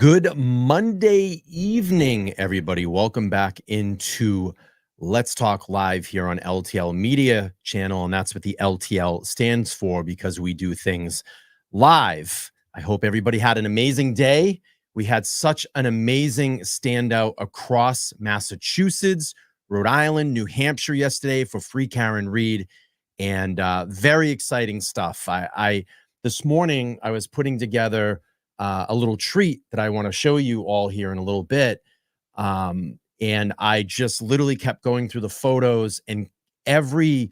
Good Monday evening, everybody. Welcome back into Let's Talk Live here on LTL Media channel, and that's what the LTL stands for because we do things live. I hope everybody had an amazing day. We had such an amazing standout across Massachusetts, Rhode Island, New Hampshire yesterday for Free Karen Reed, and very exciting stuff. This morning I was putting together a little treat that I want to show you all here in a little bit. And I just literally kept going through the photos, and every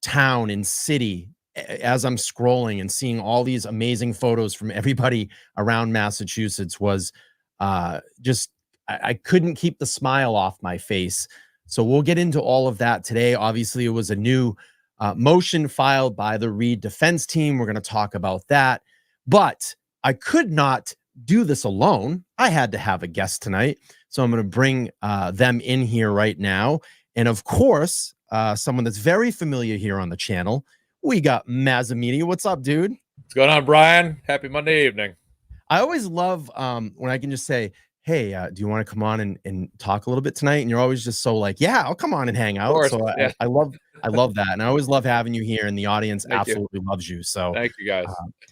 town and city, as I'm scrolling and seeing all these amazing photos from everybody around Massachusetts, was just, I couldn't keep the smile off my face. So we'll get into all of that today. Obviously, it was a new motion filed by the Reed defense team. We're going to talk about that. But I could not do this alone. I had to have a guest tonight. So I'm going to bring them in here right now. And of course, someone that's very familiar here on the channel. We got Mazza Media. What's up, dude? What's going on, Brian? Happy Monday evening. I always love when I can just say, hey, do you want to come on and talk a little bit tonight? And you're always just so like, yeah, I'll come on and hang out. So yeah. I love that. And I always love having you here, and the audience absolutely loves you. So thank you guys.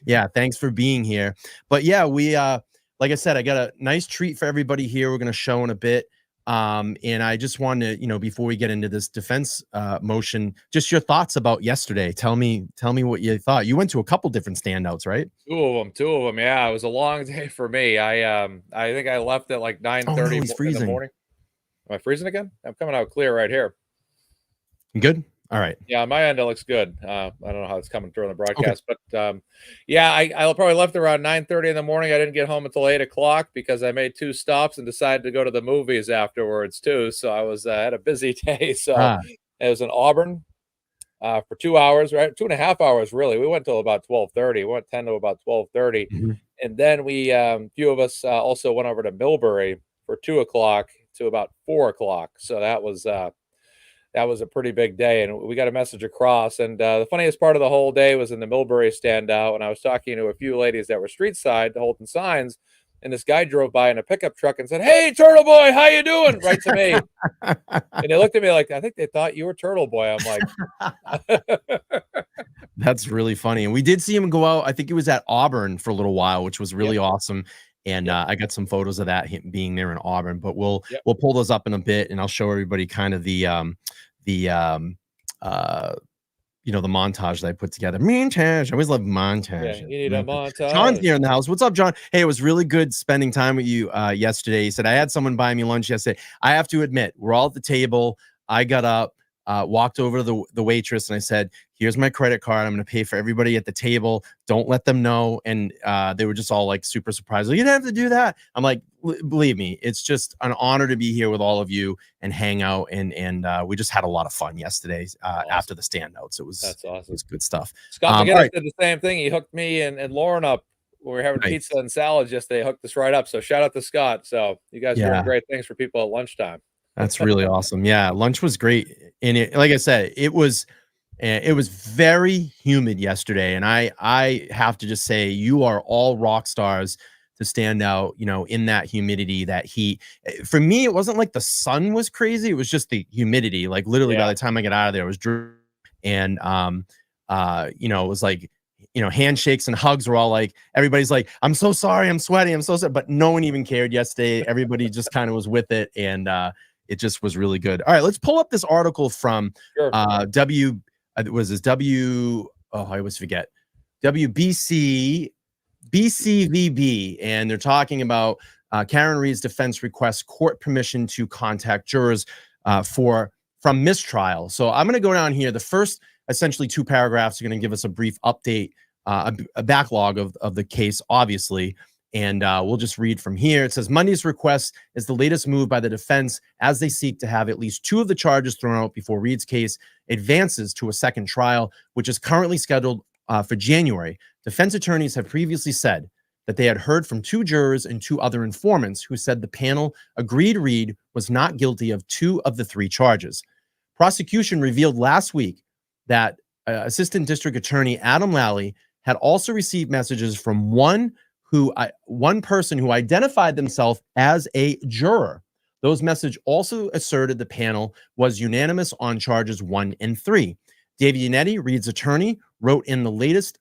Yeah, thanks for being here. But yeah, we like I said, I got a nice treat for everybody here. We're going to show in a bit. And I just wanted to, before we get into this defense motion, just your thoughts about yesterday. Tell me what you thought. You went to a couple different standouts, right? Two of them. Yeah, it was a long day for me. I think I left at like 9:30 in the morning. Am I freezing again? I'm coming out clear right here. Good. All right. Yeah, on my end it looks good. I don't know how it's coming through on the broadcast, but yeah, I probably left around 9:30 in the morning. I didn't get home until 8 o'clock because I made 2 stops and decided to go to the movies afterwards too. So I was had a busy day. So it was in Auburn for 2 hours, right? 2.5 hours really. We went till about 12:30. We went 10 to about 12:30, and then we few of us also went over to Millbury for 2 o'clock to about 4 o'clock. So that was a pretty big day, and we got a message across. And the funniest part of the whole day was in the Millbury standout, and I was talking to a few ladies that were street side holding signs, and this guy drove by in a pickup truck and said, "Hey, Turtle Boy, how you doing?" Right to me. And they looked at me like, I think they thought you were Turtle Boy. I'm like, that's really funny. And we did see him go out. I think he was at Auburn for a little while, which was really awesome. And I got some photos of that, him being there in Auburn, but we'll pull those up in a bit, and I'll show everybody kind of the montage that I put together. Montage. I always love montage. Yeah, you need a montage. John's here in the house. What's up, John? Hey, it was really good spending time with you yesterday. He said, I had someone buy me lunch yesterday. I have to admit, we're all at the table. I got up, walked over to the waitress, and I said, here's my credit card. I'm going to pay for everybody at the table. Don't let them know. And they were just all like super surprised. Like, you didn't have to do that. I'm like, believe me, it's just an honor to be here with all of you and hang out. And we just had a lot of fun yesterday after the standouts. That's awesome. It was good stuff. Scott McGinnis did the same thing. He hooked me and Lauren up. We were having pizza and salads yesterday. Hooked us right up. So shout out to Scott. So you guys are doing great things for people at lunchtime. That's really awesome. Yeah, lunch was great. And it, like I said, it was very humid yesterday. And I have to just say, you are all rock stars to stand out, in that humidity, that heat. For me, it wasn't like the sun was crazy. It was just the humidity. Like literally by the time I got out of there, it was dripping. And, it was like, handshakes and hugs were all like, everybody's like, I'm so sorry. I'm sweaty. I'm so sorry. But no one even cared yesterday. Everybody just kind of was with it. And, it just was really good. All right, let's pull up this article from I always forget, BCVB, and they're talking about Karen Reed's defense requests court permission to contact jurors from mistrial. So I'm going to go down here. The first essentially 2 paragraphs are going to give us a brief update, a backlog of the case, obviously. And we'll just read from here. It says, Monday's request is the latest move by the defense as they seek to have at least 2 of the charges thrown out before Reed's case advances to a second trial, which is currently scheduled for January. Defense attorneys have previously said that they had heard from 2 jurors and 2 other informants who said the panel agreed Reed was not guilty of 2 of the 3 charges. Prosecution revealed last week that Assistant District Attorney Adam Lally had also received messages from one one person who identified themselves as a juror. Those message also asserted the panel was unanimous on charges 1 and 3. David Yannetti, Reed's attorney, wrote in the latest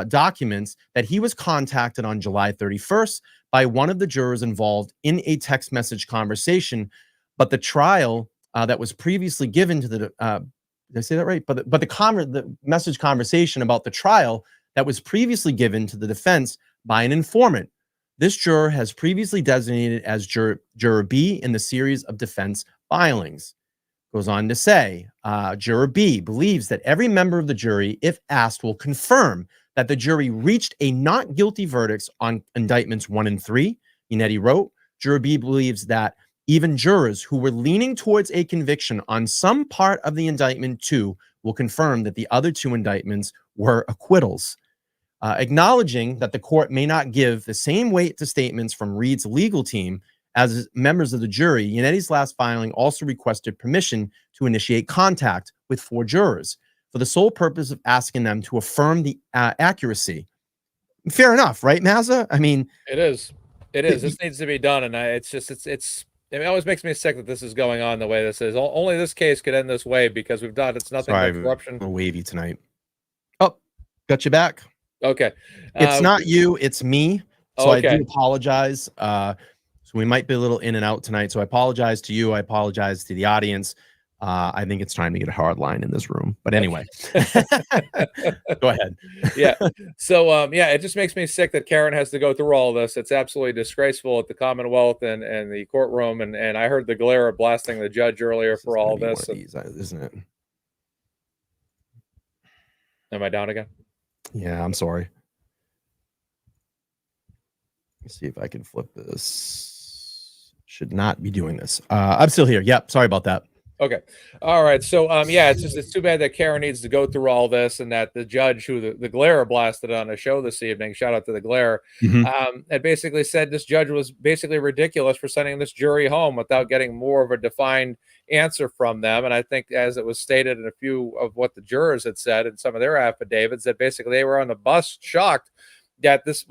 documents that he was contacted on July 31st by one of the jurors involved in a text message conversation, but the trial that was previously given to the did I say that right? But the message conversation about the trial that was previously given to the defense by an informant. This juror has previously designated as juror B in the series of defense filings. Goes on to say, juror B believes that every member of the jury, if asked, will confirm that the jury reached a not guilty verdicts on indictments 1 and 3. Yannetti wrote, juror B believes that even jurors who were leaning towards a conviction on some part of the indictment 2 will confirm that the other 2 indictments were acquittals. Acknowledging that the court may not give the same weight to statements from Reed's legal team as members of the jury, Yannetti's last filing also requested permission to initiate contact with 4 jurors for the sole purpose of asking them to affirm the accuracy. Fair enough, right, Mazza? I mean, it is. This needs to be done, and it always makes me sick that this is going on the way this is. Only this case could end this way because we've done it's nothing but corruption. I'm wavy tonight. Oh, got you back. Okay. It's not you, it's me. So okay. I do apologize. So we might be a little in and out tonight. So I apologize to you. I apologize to the audience. I think it's time to get a hard line in this room. But anyway, go ahead. Yeah. So, yeah, it just makes me sick that Karen has to go through all this. It's absolutely disgraceful at the Commonwealth and the courtroom. And I heard the glare blasting the judge earlier for all this. Isn't it? Am I down again? Yeah, I'm sorry. Let's see if I can flip this. Should not be doing this. I'm still here. Yep. Sorry about that. Okay. All right. So, yeah, it's too bad that Karen needs to go through all this and that the judge who the glare blasted on a show this evening, shout out to the glare, had basically said this judge was basically ridiculous for sending this jury home without getting more of a defined answer from them. And I think, as it was stated in a few of what the jurors had said in some of their affidavits, that basically they were on the bus shocked that this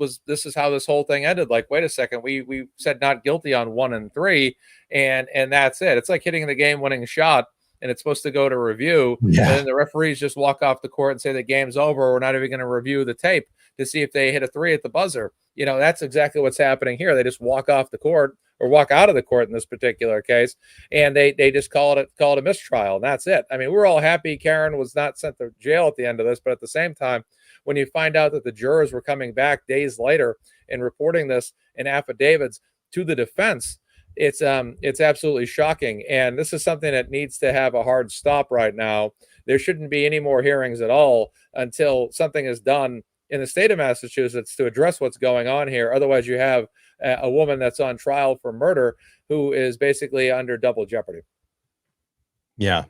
is how this whole thing ended. Like, wait a second, we said not guilty on 1 and 3, and that's it. It's like hitting the game-winning shot, and it's supposed to go to review, and then the referees just walk off the court and say the game's over. We're not even going to review the tape to see if they hit a 3 at the buzzer. You know, that's exactly what's happening here. They just walk off the court, or walk out of the court in this particular case, and they just call it a mistrial, and that's it. I mean, we're all happy Karen was not sent to jail at the end of this, but at the same time, when you find out that the jurors were coming back days later and reporting this in affidavits to the defense, it's absolutely shocking. And this is something that needs to have a hard stop right now. There shouldn't be any more hearings at all until something is done in the state of Massachusetts to address what's going on here. Otherwise, you have a woman that's on trial for murder who is basically under double jeopardy. Yeah.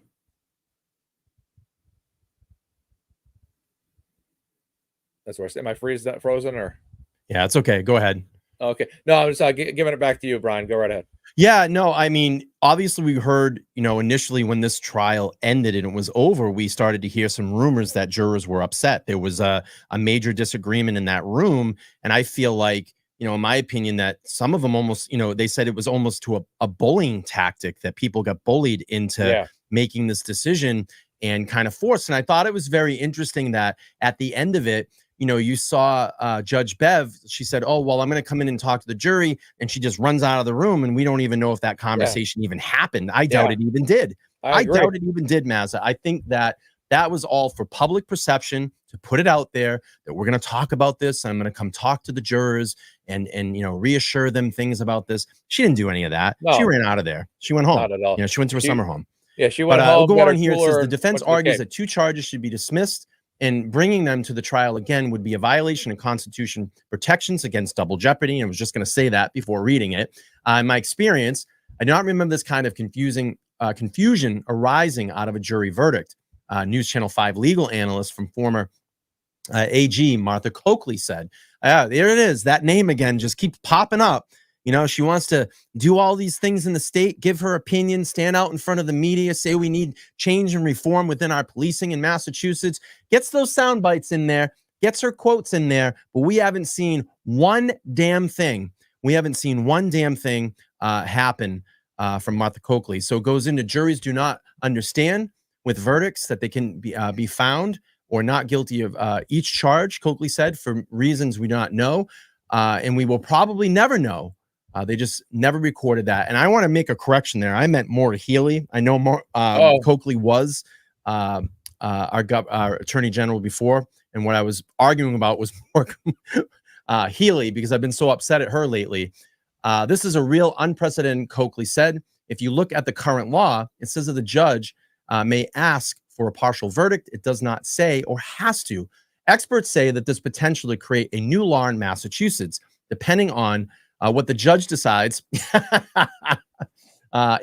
That's where am I frozen or? Yeah, it's okay. Go ahead. Okay. No, I'm just giving it back to you, Brian. Go right ahead. Yeah, no, I mean, obviously we heard, initially when this trial ended and it was over, we started to hear some rumors that jurors were upset. There was a major disagreement in that room. And I feel like, in my opinion, that some of them almost, they said it was almost to a bullying tactic, that people got bullied into making this decision and kind of forced. And I thought it was very interesting that at the end of it, you saw Judge Bev, she said, oh, well, I'm going to come in and talk to the jury. And she just runs out of the room. And we don't even know if that conversation even happened. I doubt it even did. I doubt it even did, Mazza. I think that was all for public perception, to put it out there that we're going to talk about this. I'm going to come talk to the jurors and reassure them things about this. She didn't do any of that. No, she ran out of there. She went home. Not at all. She went to her summer home. Yeah, she went home. We'll go on here. It says the defense argues that 2 charges should be dismissed, and bringing them to the trial again would be a violation of Constitution protections against double jeopardy. And I was just going to say that before reading it. In my experience, I do not remember this kind of confusion arising out of a jury verdict. News Channel 5 legal analyst from former AG Martha Coakley said, there it is. That name again just keeps popping up. She wants to do all these things in the state, give her opinion, stand out in front of the media, say we need change and reform within our policing in Massachusetts, gets those sound bites in there, gets her quotes in there, but we haven't seen one damn thing. We haven't seen one damn thing happen from Martha Coakley. So it goes into juries do not understand with verdicts that they can be found or not guilty of each charge, Coakley said, for reasons we do not know. And we will probably never know. They just never recorded that. And I want to make a correction there. I meant Maura Healey. I know Coakley was our Attorney General before. And what I was arguing about was more Healey, because I've been so upset at her lately. This is a real unprecedented, Coakley said. If you look at the current law, it says that the judge may ask for a partial verdict. It does not say or has to. Experts say that this potentially create a new law in Massachusetts, depending on what the judge decides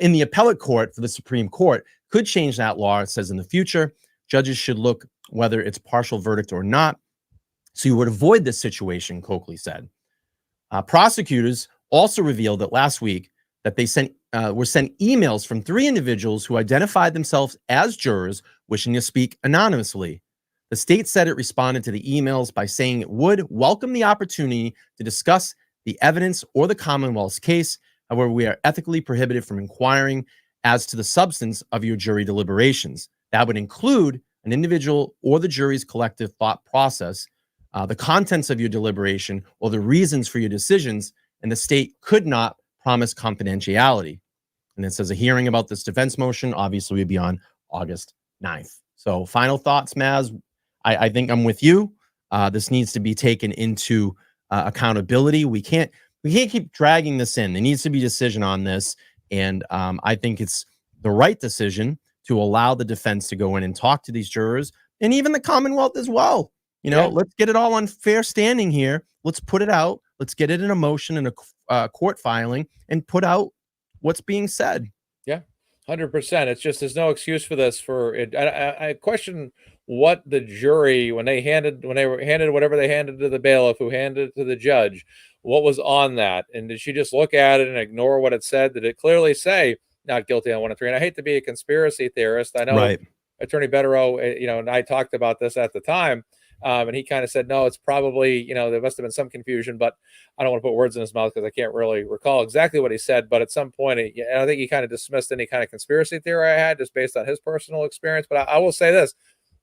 in the appellate court for the Supreme Court could change that law. It says in the future, judges should look whether it's partial verdict or not. So you would avoid this situation, Coakley said. Prosecutors also revealed that last week that they were sent emails from 3 individuals who identified themselves as jurors wishing to speak anonymously. The state said it responded to the emails by saying it would welcome the opportunity to discuss the evidence or the Commonwealth's case. However, we are ethically prohibited from inquiring as to the substance of your jury deliberations. That would include an individual or the jury's collective thought process, the contents of your deliberation, or the reasons for your decisions, and the state could not promise confidentiality. And it says a hearing about this defense motion obviously would be on August 9th. So final thoughts, Maz. I think I'm with you. This needs to be taken into accountability. We can't keep dragging this in. There needs to be a decision on this. And I think it's the right decision to allow the defense to go in and talk to these jurors and even the Commonwealth as well. Let's get it all on fair standing here. Let's put it out. Let's get it in a motion and a court filing and put out what's being said. Yeah, 100%. It's just there's no excuse for this. I question what the jury, when they were handed whatever they handed to the bailiff, who handed it to the judge, what was on that, and did she just look at it and ignore what it said? Did it clearly say not guilty on 1 and 3? And I hate to be a conspiracy theorist. I know Right. Attorney Betterow, and I talked about this at the time. And he kind of said, no, it's probably, there must have been some confusion, but I don't want to put words in his mouth because I can't really recall exactly what he said. But at some point, I think he kind of dismissed any kind of conspiracy theory I had just based on his personal experience. But I will say this,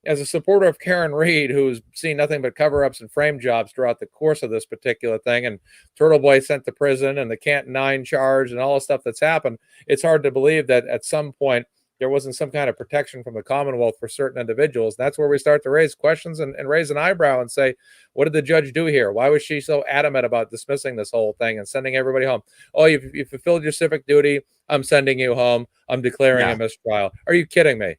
as a supporter of Karen Reed, who's seen nothing but cover-ups and frame jobs throughout the course of this particular thing, and Turtle Boy sent to prison and the Canton 9 charge and all the stuff that's happened, it's hard to believe that at some point there wasn't some kind of protection from the Commonwealth for certain individuals. And that's where we start to raise questions and raise an eyebrow and say, what did the judge do here? Why was she so adamant about dismissing this whole thing and sending everybody home? Oh, you fulfilled your civic duty. I'm sending you home. I'm declaring a mistrial. Are you kidding me?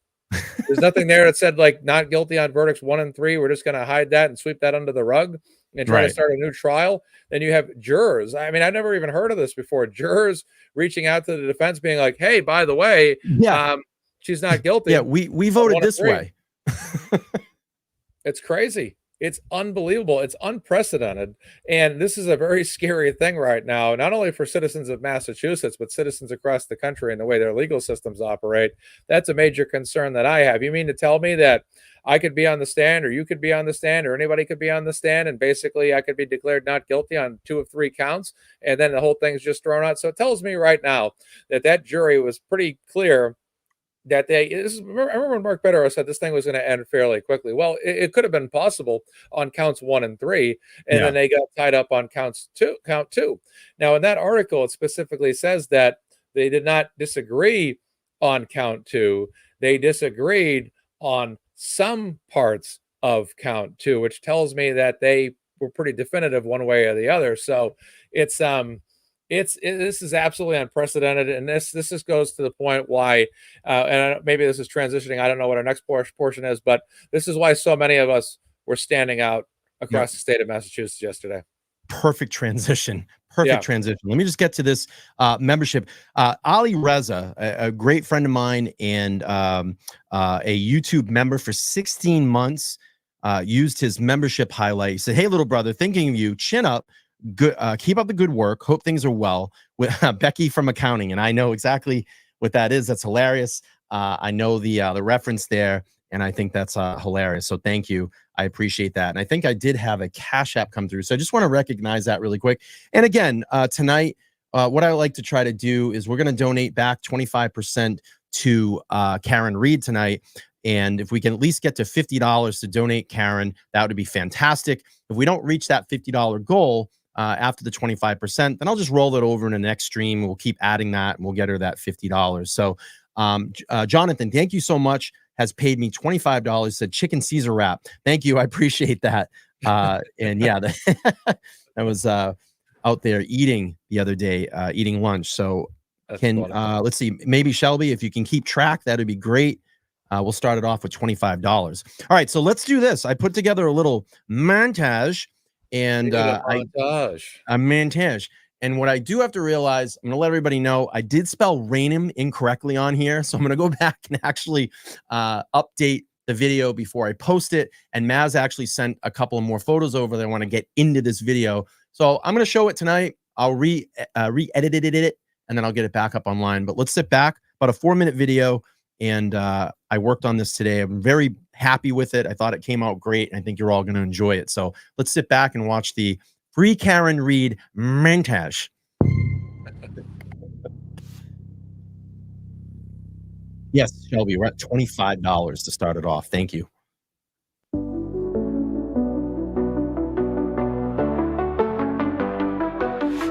There's nothing there that said like not guilty on verdicts 1 and 3. We're just going to hide that and sweep that under the rug and try to start a new trial. Then you have jurors. I mean, I've never even heard of this before. Jurors reaching out to the defense being like, hey, by the way, she's not guilty. Yeah, we voted this way. It's crazy. It's unbelievable. It's unprecedented. And this is a very scary thing right now, not only for citizens of Massachusetts, but citizens across the country and the way their legal systems operate. That's a major concern that I have. You mean to tell me that I could be on the stand, or you could be on the stand, or anybody could be on the stand, and basically I could be declared not guilty on 2 of 3 counts, and then the whole thing's just thrown out? So it tells me right now that jury was pretty clear that I remember when Mark Betterow said this thing was going to end fairly quickly. Well, it could have been possible on counts 1 and 3, and then they got tied up on count 2. Now, in that article, it specifically says that they did not disagree on count 2. They disagreed on some parts of count 2, which tells me that they were pretty definitive one way or the other. So this is absolutely unprecedented, and this just goes to the point why, and maybe this is transitioning. I don't know what our next portion is, but this is why so many of us were standing out across the state of Massachusetts yesterday. Perfect transition. Transition. Let me just get to this membership. Ali Reza, a great friend of mine and a YouTube member for 16 months, used his membership highlight. He said, "Hey, little brother, thinking of you. Chin up. Good, keep up the good work. Hope things are well." With Becky from accounting, and I know exactly what that is. That's hilarious. I know the reference there, and I think that's hilarious. So thank you. I appreciate that. And I think I did have a Cash App come through. So I just want to recognize that really quick. And again, tonight, what I like to try to do is we're going to donate back 25% to Karen Reed tonight. And if we can at least get to $50 to donate Karen, that would be fantastic. If we don't reach that $50 goal after the 25%, then I'll just roll it over in the next stream. We'll keep adding that and we'll get her that $50. So Jonathan, thank you so much, has paid me $25, said chicken Caesar wrap. Thank you. I appreciate that. And yeah, that was out there eating the other day, eating lunch. So That's can funny. let's see, maybe Shelby, if you can keep track, that'd be great. We'll start it off with $25. All right, so let's do this. I put together a little montage, and a montage. And what I do have to realize, I'm gonna let everybody know, I did spell Rainham incorrectly on here, so I'm gonna go back and actually update the video before I post it. And Maz actually sent a couple of more photos over that I want to get into this video. So I'm gonna show it tonight. I'll re-edit it, and then I'll get it back up online. But let's sit back. About a 4-minute video. And I worked on this today. I'm very happy with it. I thought it came out great. I think you're all going to enjoy it. So let's sit back and watch the Free Karen Reed montage. Yes, Shelby, we're at $25 to start it off. Thank you.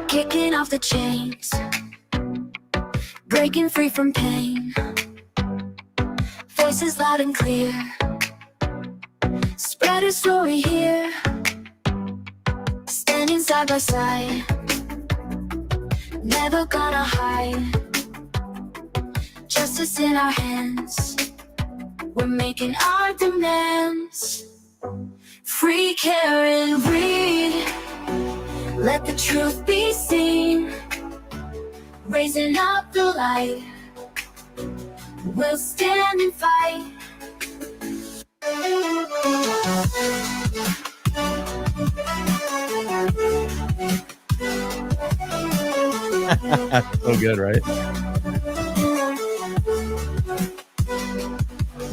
Kicking off the chains, breaking free from pain. Voices loud and clear, spread a story here. Standing side by side, never gonna hide. Justice in our hands, we're making our demands. Free Karen Reed, let the truth be seen. Raising up the light, we'll stand and fight. So good, right?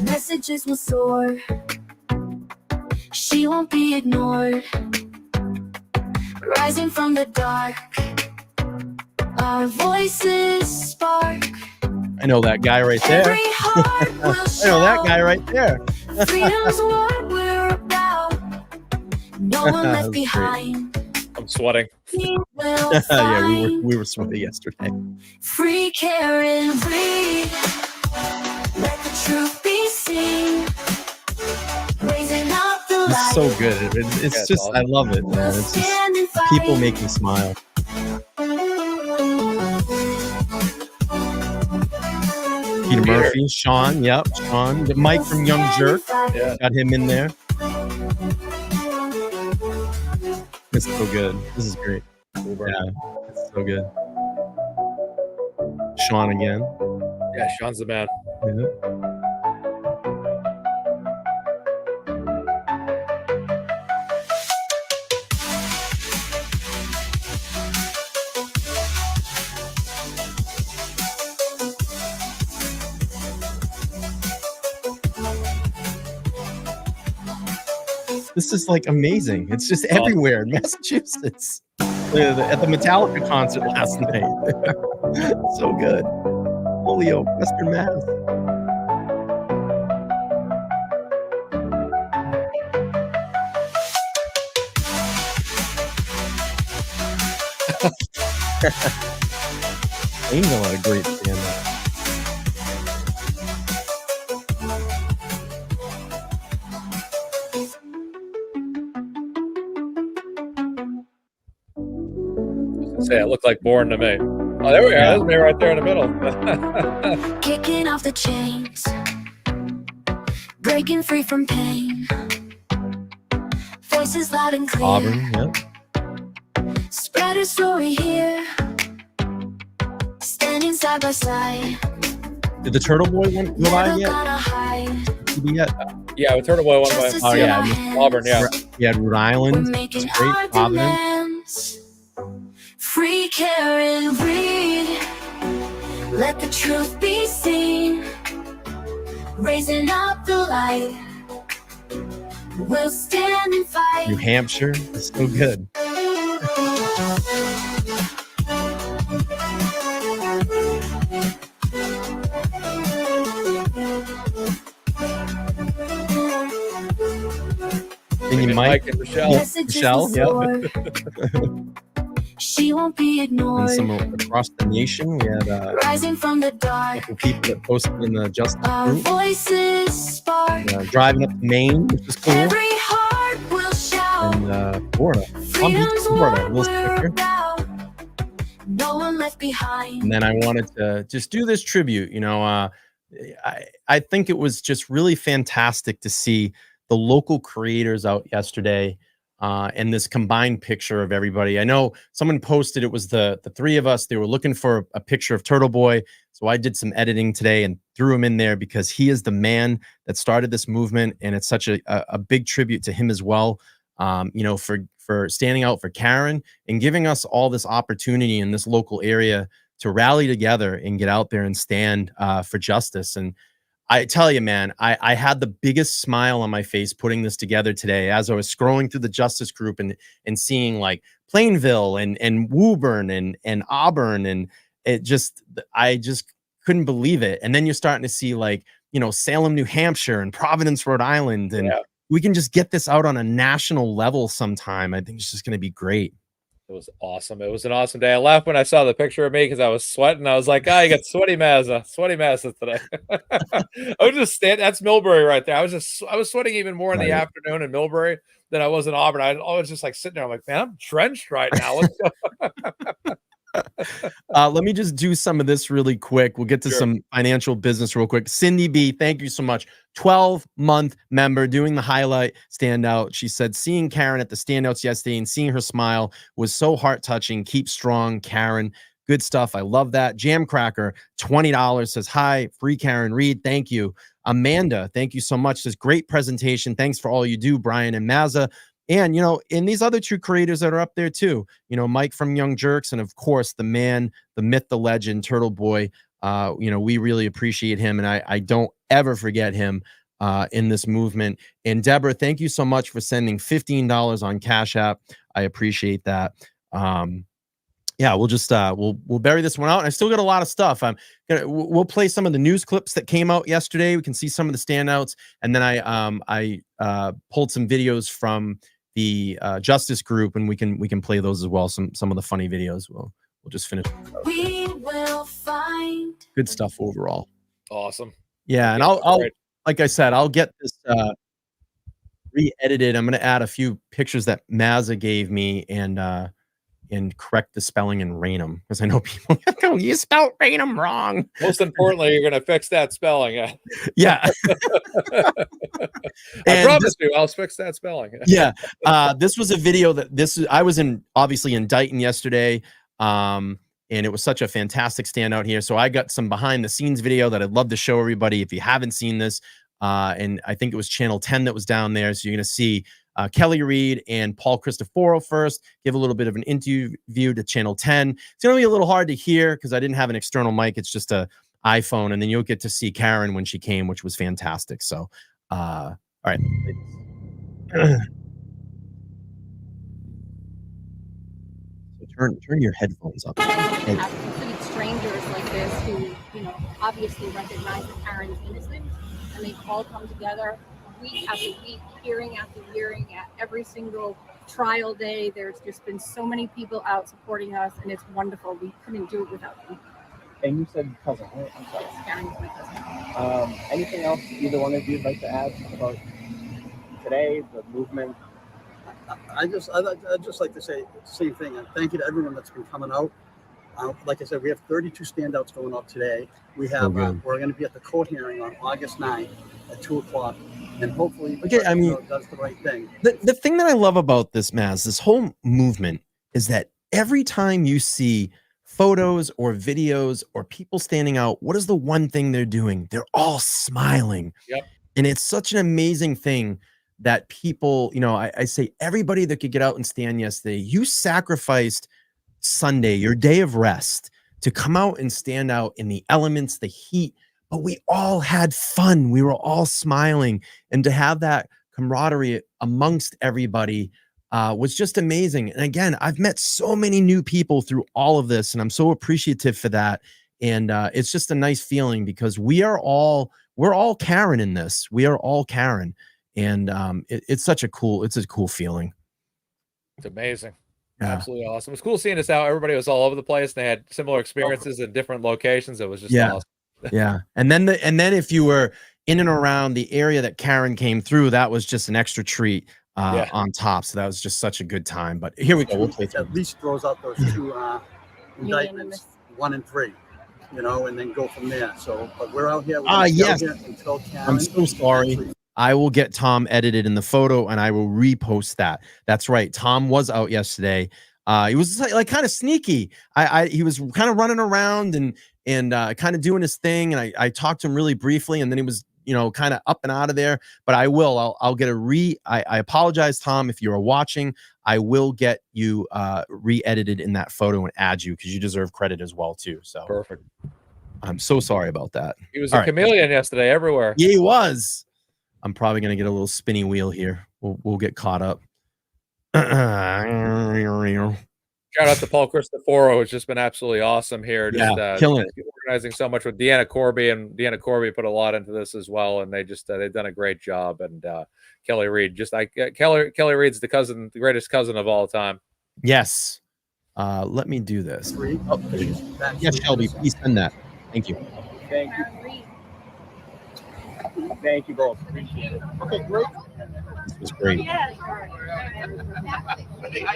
Messages will soar, she won't be ignored. Rising from the dark, our voices spark. I know that guy right there. I know that guy right there. Freedom's what we're about. No one left behind. I'm sweating. Yeah, we were sweating yesterday. Free Karen Reed, let the truth be seen. Raising up the light. It's so good. It's just, awesome. I love it, man. It's just, people make me smile. Peter Murphy, Sean, yep, Sean. Mike from Young Jerk, Yeah. Got him in there. It's so good. This is great. Yeah, it's so good. Sean again. Yeah, Sean's the man. Yeah. This is like amazing. It's just everywhere in Massachusetts. At the Metallica concert last night. So good. Holyoke, Western Mass. Angel had a great stand-up. Say it looked like Born to me. Oh, there we are. That's me right there in the middle. Kicking off the chains, breaking free from pain. Voices loud and clear. Auburn, yep. Spread a story here. Standing side by side. Did the Turtle Boy one go by yet? Did he yet? Yeah, with Turtle Boy one by. Oh yeah, Auburn. Yeah. Yeah, Rhode Island. It's great. Providence. Free Karen Reed, let the truth be seen. raising up the light. We'll stand and fight. New Hampshire is so good. And you Mike and Michelle. Michelle, yeah. She won't be And ignored. some across the nation. We had Rising from the dark, couple people that posted in the Justice our group. voices spark. Driving up to Maine, which is cool. Every heart will shout. And Florida. Palm Beach, Freedom's Florida. A what little we're sticker. about. No one left behind. And then I wanted to just do this tribute. You know, I think it was just really fantastic to see the local creators out yesterday, and this combined picture of everybody. I know someone posted it was the three of us. They were looking for a picture of Turtle Boy, so I did some editing today and threw him in there because he is the man that started this movement, and it's such a big tribute to him as well. You know, for standing out for Karen and giving us all this opportunity in this local area to rally together and get out there and stand for justice. And I tell you, man, I had the biggest smile on my face putting this together today as I was scrolling through the justice group and seeing like Plainville and Woburn and Auburn, and I just couldn't believe it. And then you're starting to see like, you know, Salem, New Hampshire and Providence, Rhode Island, and we can just get this out on a national level sometime. I think it's just going to be great. It was awesome. It was an awesome day. I laughed when I saw the picture of me because I was sweating. I was like, you got sweaty Mazza today. I was just standing. That's Millbury right there. I was sweating even more in the afternoon in Millbury than I was in Auburn. I was just like sitting there. I'm like, man, I'm drenched right now. Let's go. Let me just do some of this really quick. We'll get to some financial business real quick. Cindy B, thank you so much. 12-month member doing the highlight standout. She said, seeing Karen at the standouts yesterday and seeing her smile was so heart-touching. Keep strong, Karen. Good stuff. I love that. Jam Cracker, $20, says, hi, free Karen Reed. Thank you. Amanda, thank you so much. Says, great presentation. Thanks for all you do, Brian and Mazza. And, you know, in these other two creators that are up there too, you know, Mike from Young Jerks, and of course, the man, the myth, the legend, Turtle Boy. You know, we really appreciate him, and I don't ever forget him in this movement. And Deborah, thank you so much for sending $15 on Cash App. I appreciate that. Yeah, we'll just we'll bury this one out. And I still got a lot of stuff. We'll play some of the news clips that came out yesterday. We can see some of the standouts, and then I pulled some videos from the justice group, and we can play those as well. Some of the funny videos. We'll just finish. We will find Good stuff overall. Awesome. Yeah, and I'll like I said, I'll get this re-edited. I'm going to add a few pictures that Mazza gave me and correct the spelling in Rainham, because I know people go, you spelled Rainham wrong. Most importantly, you're going to fix that spelling. Yeah. I promise you, I'll fix that spelling. Yeah. This was a video that I was obviously in Dighton yesterday. And it was such a fantastic standout here. So I got some behind the scenes video that I'd love to show everybody if you haven't seen this. And I think it was channel 10 that was down there. So you're going to see Kelly Reed and Paul Cristoforo first, give a little bit of an interview to channel 10. It's going to be a little hard to hear because I didn't have an external mic. It's just a iPhone. And then you'll get to see Karen when she came, which was fantastic. So, all right. Turn your headphones up. Have complete strangers like this who, you know, obviously recognize that Karen's innocent, and they've all come together week after week, hearing after hearing, at every single trial day. There's just been so many people out supporting us, and it's wonderful. We couldn't do it without them. And you said cousin, right? I'm sorry. Karen's my cousin. Anything else either one of you would like to add about today, the movement? I'd just like to say the same thing, and thank you to everyone that's been coming out. Like I said, we have 32 standouts going up today. We have we're going to be at the court hearing on August 9th at 2:00, and hopefully does the right thing. The thing that I love about this, Maz, this whole movement, is that every time you see photos or videos or people standing out, what is the one thing they're doing? They're all smiling. Yep. And it's such an amazing thing that people, you know, I say everybody that could get out and stand yesterday, you sacrificed Sunday, your day of rest, to come out and stand out in the elements, the heat. but we all had fun. We were all smiling, and to have that camaraderie amongst everybody was just amazing. And again, I've met so many new people through all of this, and I'm so appreciative for that. And it's just a nice feeling because we're all Karen in this. We are all Karen, and it's a cool feeling. It's amazing. Yeah. Absolutely awesome. It was cool seeing us out. Everybody was all over the place. And they had similar experiences in different locations. It was just awesome. Yeah. And then if you were in and around the area that Karen came through, that was just an extra treat on top. So that was just such a good time. But here we go. We'll play through. At least throws out those two indictments, 1 and 3, you know, and then go from there. So, but we're out here. Yes. Until Karen. I'm so sorry. I will get Tom edited in the photo and I will repost that. That's right. Tom was out yesterday. He was like kind of sneaky. He was kind of running around and kind of doing his thing. And I talked to him really briefly, and then he was, kind of up and out of there. But I'll get I apologize, Tom, if you are watching. I will get you re-edited in that photo and add you because you deserve credit as well too. So perfect. I'm so sorry about that. He was a chameleon yesterday everywhere. Yeah, he was. I'm probably gonna get a little spinny wheel here. We'll get caught up. Shout out to Paul Cristoforo, who's just been absolutely awesome here. Just killing it. Organizing so much with Deanna Corby, and Deanna Corby put a lot into this as well, and they've done a great job. And Kelly Reed, Kelly Reed's the greatest cousin of all time. Yes. Let me do this. Oh, yes, Shelby, please send that. Thank you. Thank you. Thank you both. Appreciate it. Okay, great. This was great. I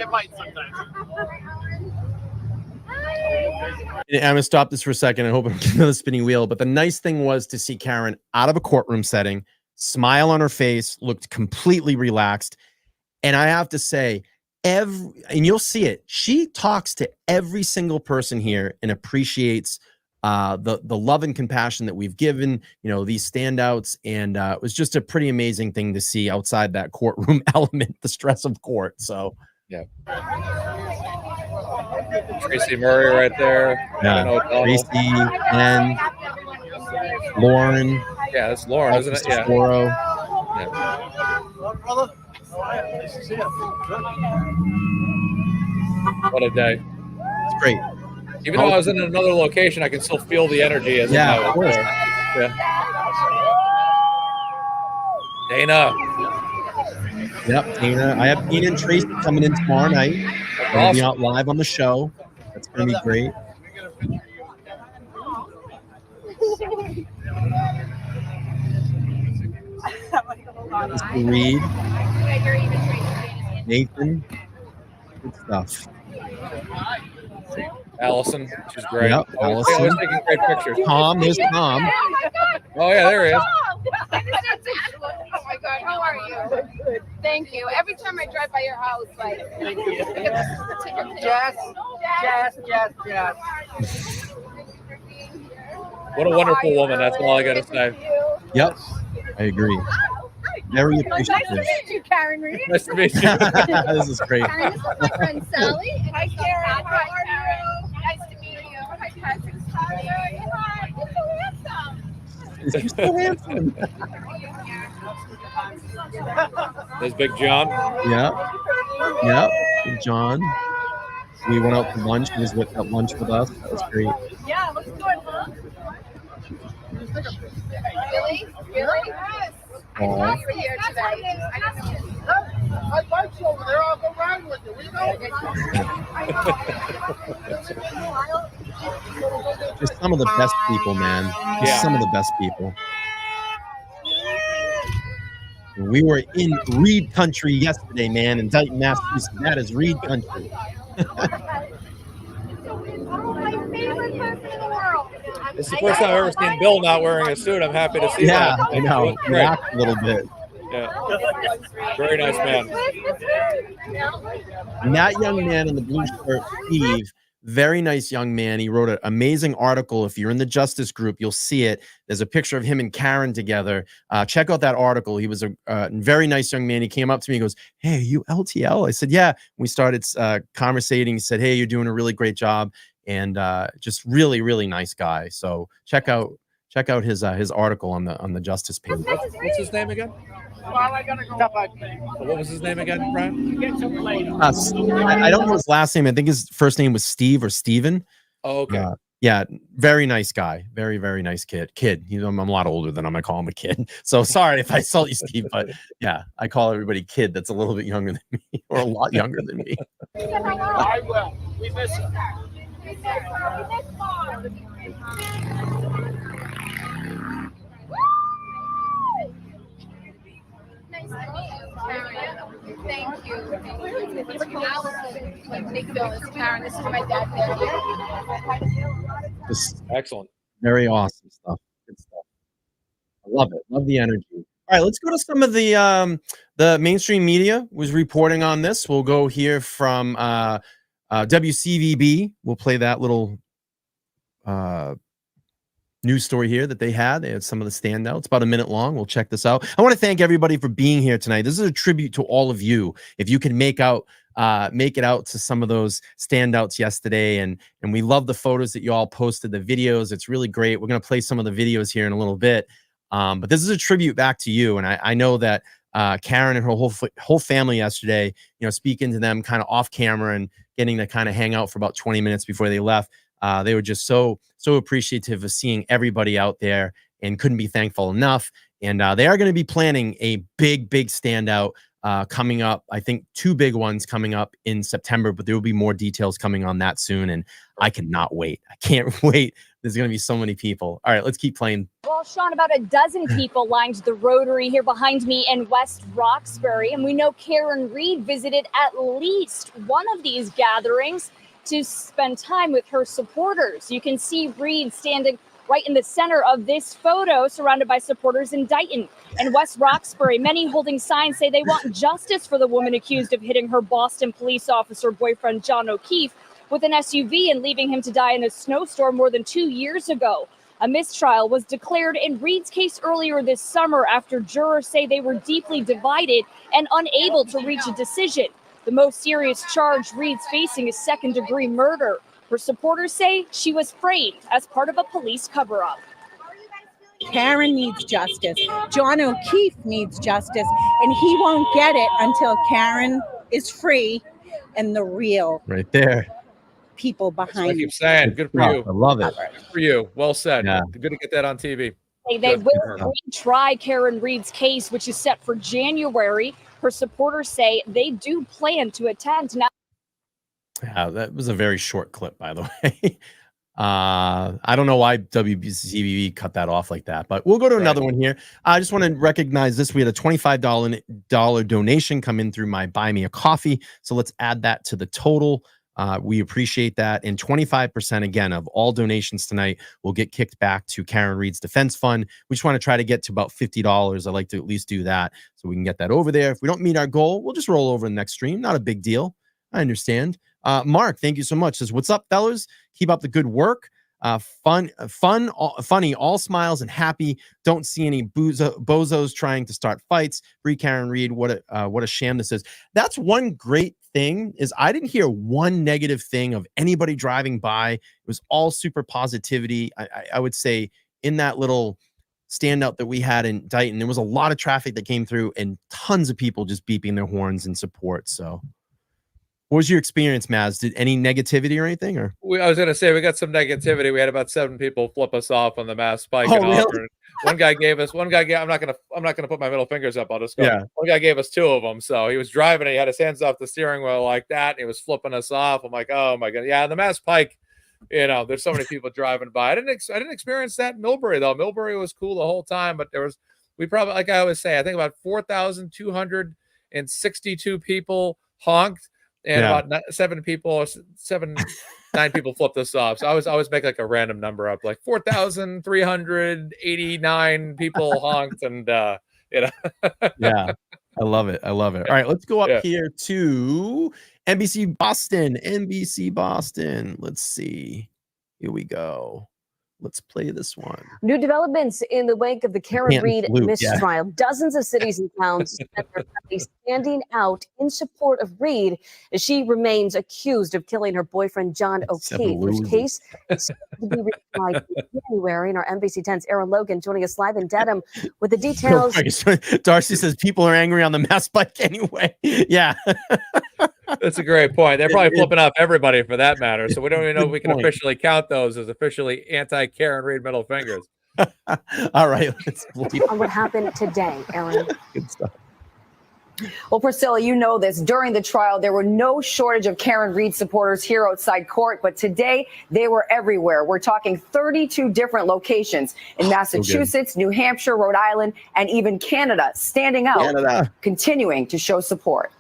might sometimes. I'm gonna stop this for a second. I hope I'm getting another spinning wheel. But the nice thing was to see Karen out of a courtroom setting, smile on her face, looked completely relaxed. And I have to say, and you'll see it, she talks to every single person here and appreciates the love and compassion that we've given, these standouts. And it was just a pretty amazing thing to see outside that courtroom element, the stress of court. So yeah. Tracy Murray right there. Yeah. Tracy and Lauren. Yeah, that's Lauren, isn't it? Yeah. What a day. It's great. Even though I was in another location, I can still feel the energy as I was there. Yeah. Dana. Yep, Dana. I have Dana and Tracy coming in tomorrow night. They're going to be out live on the show. That's going to be great. Mr. Reed. Nathan. Good stuff. Allison, she's great. Yep, Allison. Always taking great pictures. Tom, there's Tom. Oh yeah, there he is. Oh my God, how are you? Good. Thank you. Every time I drive by your house, like, thank you. Jess. What a wonderful woman. That's all I got to say. Yep, I agree. Very appreciative. Nice to meet you, Karen Reed. Nice to meet you. This is great. Karen, this is my friend Sally. Hi, Karen. How are you? Nice to meet you. Hi, Patrick. Hi. You're so handsome. You're so handsome. There's Big John. Yep. Big John. We went out to lunch. He was at lunch with us. That was great. Yeah, looks good, huh? Really? Yes. I thought you were here today. My bike's over there. I'll go ride with you. We Just some of the best people, man. Just some of the best people. We were in Reed Country yesterday, man, in Dayton, Massachusetts. That is Reed Country. My favorite person in the world. This is the first time I've ever seen Bill not wearing a suit. I'm happy to see that. I know. He laughed a little bit. Yeah. Very nice man. And that young man in the blue shirt, Steve, very nice young man. He wrote an amazing article. If you're in the Justice group, you'll see it. There's a picture of him and Karen together. Check out that article. He was a very nice young man. He came up to me and goes, "Hey, are you LTL?" I said, "Yeah." We started conversating. He said, "Hey, you're doing a really great job." And just really, really nice guy. So check out check out his article on the Justice page. What's his name again? What was his name again, Brian? I don't know his last name. I think his first name was Steve or Steven. Oh, okay. Yeah, very nice guy. Very, very nice kid. You know, I'm a lot older than him. I call him a kid. So sorry if I insult you, Steve, but yeah, I call everybody kid that's a little bit younger than me or a lot younger than me. I will. We miss him. Thank you. Karen, this is my dad. Just Excellent. very awesome stuff. Good stuff. I love it. Love the energy. All right, let's go to some of the mainstream media was reporting on this. We'll go here from WCVB. We'll play that little news story here that they had. They had some of the standouts, about a minute long. We'll check this out. I want to thank everybody for being here tonight. This is a tribute to all of you. If you can make it out to some of those standouts yesterday, and we love the photos that you all posted, the videos. It's really great. We're going to play some of the videos here in a little bit. But this is a tribute back to you. And I know that Karen and her whole family yesterday, you know, speaking to them kind of off camera and getting to kind of hang out for about 20 minutes before they left. They were just so appreciative of seeing everybody out there and couldn't be thankful enough. And they are going to be planning a big standout coming up. I think 2 big ones coming up in September, but there will be more details coming on that soon. And I cannot wait. I can't wait. There's going to be so many people. All right, let's keep playing. Well, Sean, about a dozen people lined the Rotary here behind me in West Roxbury. And we know Karen Reed visited at least one of these gatherings to spend time with her supporters. You can see Reed standing right in the center of this photo, surrounded by supporters in Dighton and West Roxbury. Many holding signs say they want justice for the woman accused of hitting her Boston police officer boyfriend, John O'Keefe, with an SUV and leaving him to die in a snowstorm more than 2 years ago. A mistrial was declared in Reed's case earlier this summer after jurors say they were deeply divided and unable to reach a decision. The most serious charge Reed's facing is second-degree murder. Her supporters say she was framed as part of a police cover-up. Karen needs justice. John O'Keefe needs justice, and he won't get it until Karen is free and the real right there people behind. I keep saying, good for you. I love it. Good for you. Well said. Yeah. Good to get that on TV. They will retry Karen Reed's case, which is set for January. Her supporters say they do plan to attend. Now, yeah, that was a very short clip, by the way. I don't know why WCVB cut that off like that, but we'll go to another one here. I just want to recognize this. We had a $25 donation come in through my Buy Me a Coffee. So let's add that to the total. We appreciate that. And 25% again of all donations tonight will get kicked back to Karen Reed's Defense Fund. We just want to try to get to about $50. I'd like to at least do that so we can get that over there. If we don't meet our goal, we'll just roll over the next stream. Not a big deal. I understand. Mark, thank you so much. Says, what's up, fellas? Keep up the good work. Funny, all smiles and happy. Don't see any bozos trying to start fights. Free Karen Reed. What a sham this is. That's one great thing is I didn't hear one negative thing of anybody driving by. It was all super positivity. I would say in that little standout that we had in Dighton, there was a lot of traffic that came through and tons of people just beeping their horns in support. So what was your experience, Maz? Did any negativity or anything? Or I was going to say we got some negativity. We had about 7 people flip us off on the mass spike. Oh, really? One guy gave. I'm not gonna put my middle fingers up. I'll just go. Yeah. One guy gave us 2 of them. So he was driving and he had his hands off the steering wheel like that. And he was flipping us off. I'm like, oh my god, yeah. The mass pike. You know, there's so many people driving by. I didn't experience that in Millbury though. Millbury was cool the whole time, but we probably, like I always say, I think about 4,262 people honked. And about 9 people flipped us off. So I always make like a random number up, like 4,389 people honked, and yeah, I love it. All right, let's go up here to NBC Boston. Let's see. Here we go. Let's play this one. New developments in the wake of the Karen Reed mistrial. Yeah. Dozens of cities and towns spent their Friday standing out in support of Reed as she remains accused of killing her boyfriend, John O'Keefe. Her case is set to be retried in January. And our NBC 10's Aaron Logan joining us live in Dedham with the details. Darcy says people are angry on the mass bike anyway. Yeah. That's a great point. They're probably flipping off everybody for that matter. So we don't even know if we can officially count those as officially anti-Karen Reed middle fingers. All right. On what happened today, Aaron. Good stuff. Well, Priscilla, you know this. During the trial, there were no shortage of Karen Reed supporters here outside court, but today they were everywhere. We're talking 32 different locations in Massachusetts, New Hampshire, Rhode Island, and even Canada, standing out, continuing to show support.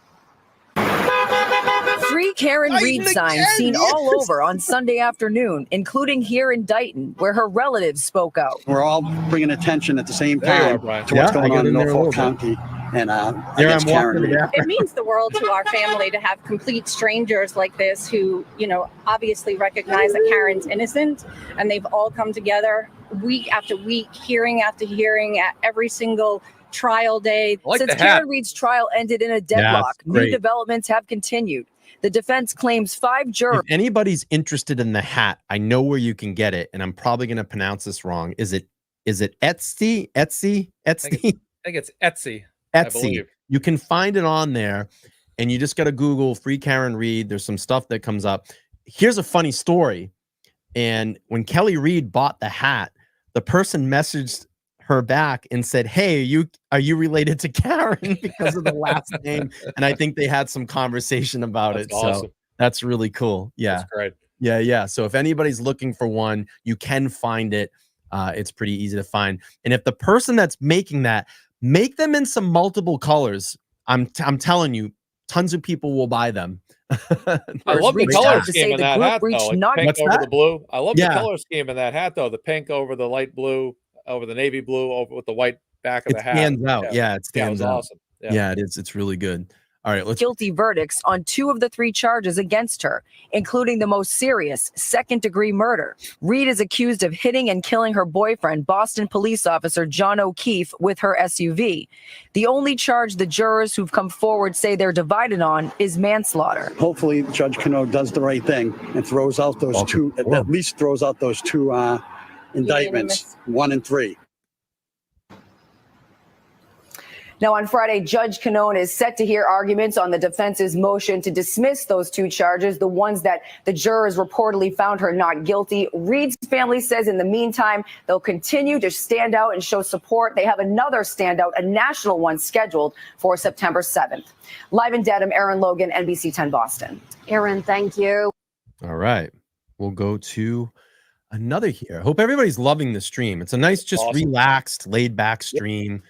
Free Karen Reed signs seen all over on Sunday afternoon, including here in Dayton, where her relatives spoke out. We're all bringing attention at the same time to what's going on in Norfolk County. And against Karen Reed. It means the world to our family to have complete strangers like this who, obviously recognize that Karen's innocent, and they've all come together week after week, hearing after hearing at every single trial day. Since Karen Reed's trial ended in a deadlock, new developments have continued. The defense claims 5 jurors. If anybody's interested in the hat, I know where you can get it, and I'm probably going to pronounce this wrong. Is it Etsy? I think it's Etsy. Etsy. You can find it on there, and you just got to Google Free Karen Reed. There's some stuff that comes up. Here's a funny story. And when Kelly Reed bought the hat, the person messaged her back and said, "Hey, are you related to Karen?" because of the last name. And I think they had some conversation about it. Awesome. So that's really cool. Yeah. That's great. Yeah. So if anybody's looking for one, you can find it. It's pretty easy to find. And if the person that's making that, make them in some multiple colors. I'm telling you, tons of people will buy them. I love the color scheme in that hat, though. Like pink over the blue. I love the color scheme in that hat, though. The pink over the light blue, over the navy blue, over with the white back of the hat. It stands out. Yeah, it stands out. Awesome. Yeah, it is. It's really good. All right, let's guilty verdicts on 2 of the 3 charges against her, including the most serious, second-degree murder. Reed is accused of hitting and killing her boyfriend, Boston police officer John O'Keefe, with her SUV. The only charge the jurors who've come forward say they're divided on is manslaughter. Hopefully, Judge Cano does the right thing and throws out those two, at least throws out those 2 indictments, 1 and 3. Now, on Friday, Judge Canone is set to hear arguments on the defense's motion to dismiss those 2 charges, the ones that the jurors reportedly found her not guilty. Reed's family says in the meantime, they'll continue to stand out and show support. They have another standout, a national one, scheduled for September 7th. Live in Dedham, Aaron Logan, NBC 10 Boston. Aaron, thank you. All right. We'll go to another here. Hope everybody's loving the stream. It's a nice, just relaxed, laid back stream.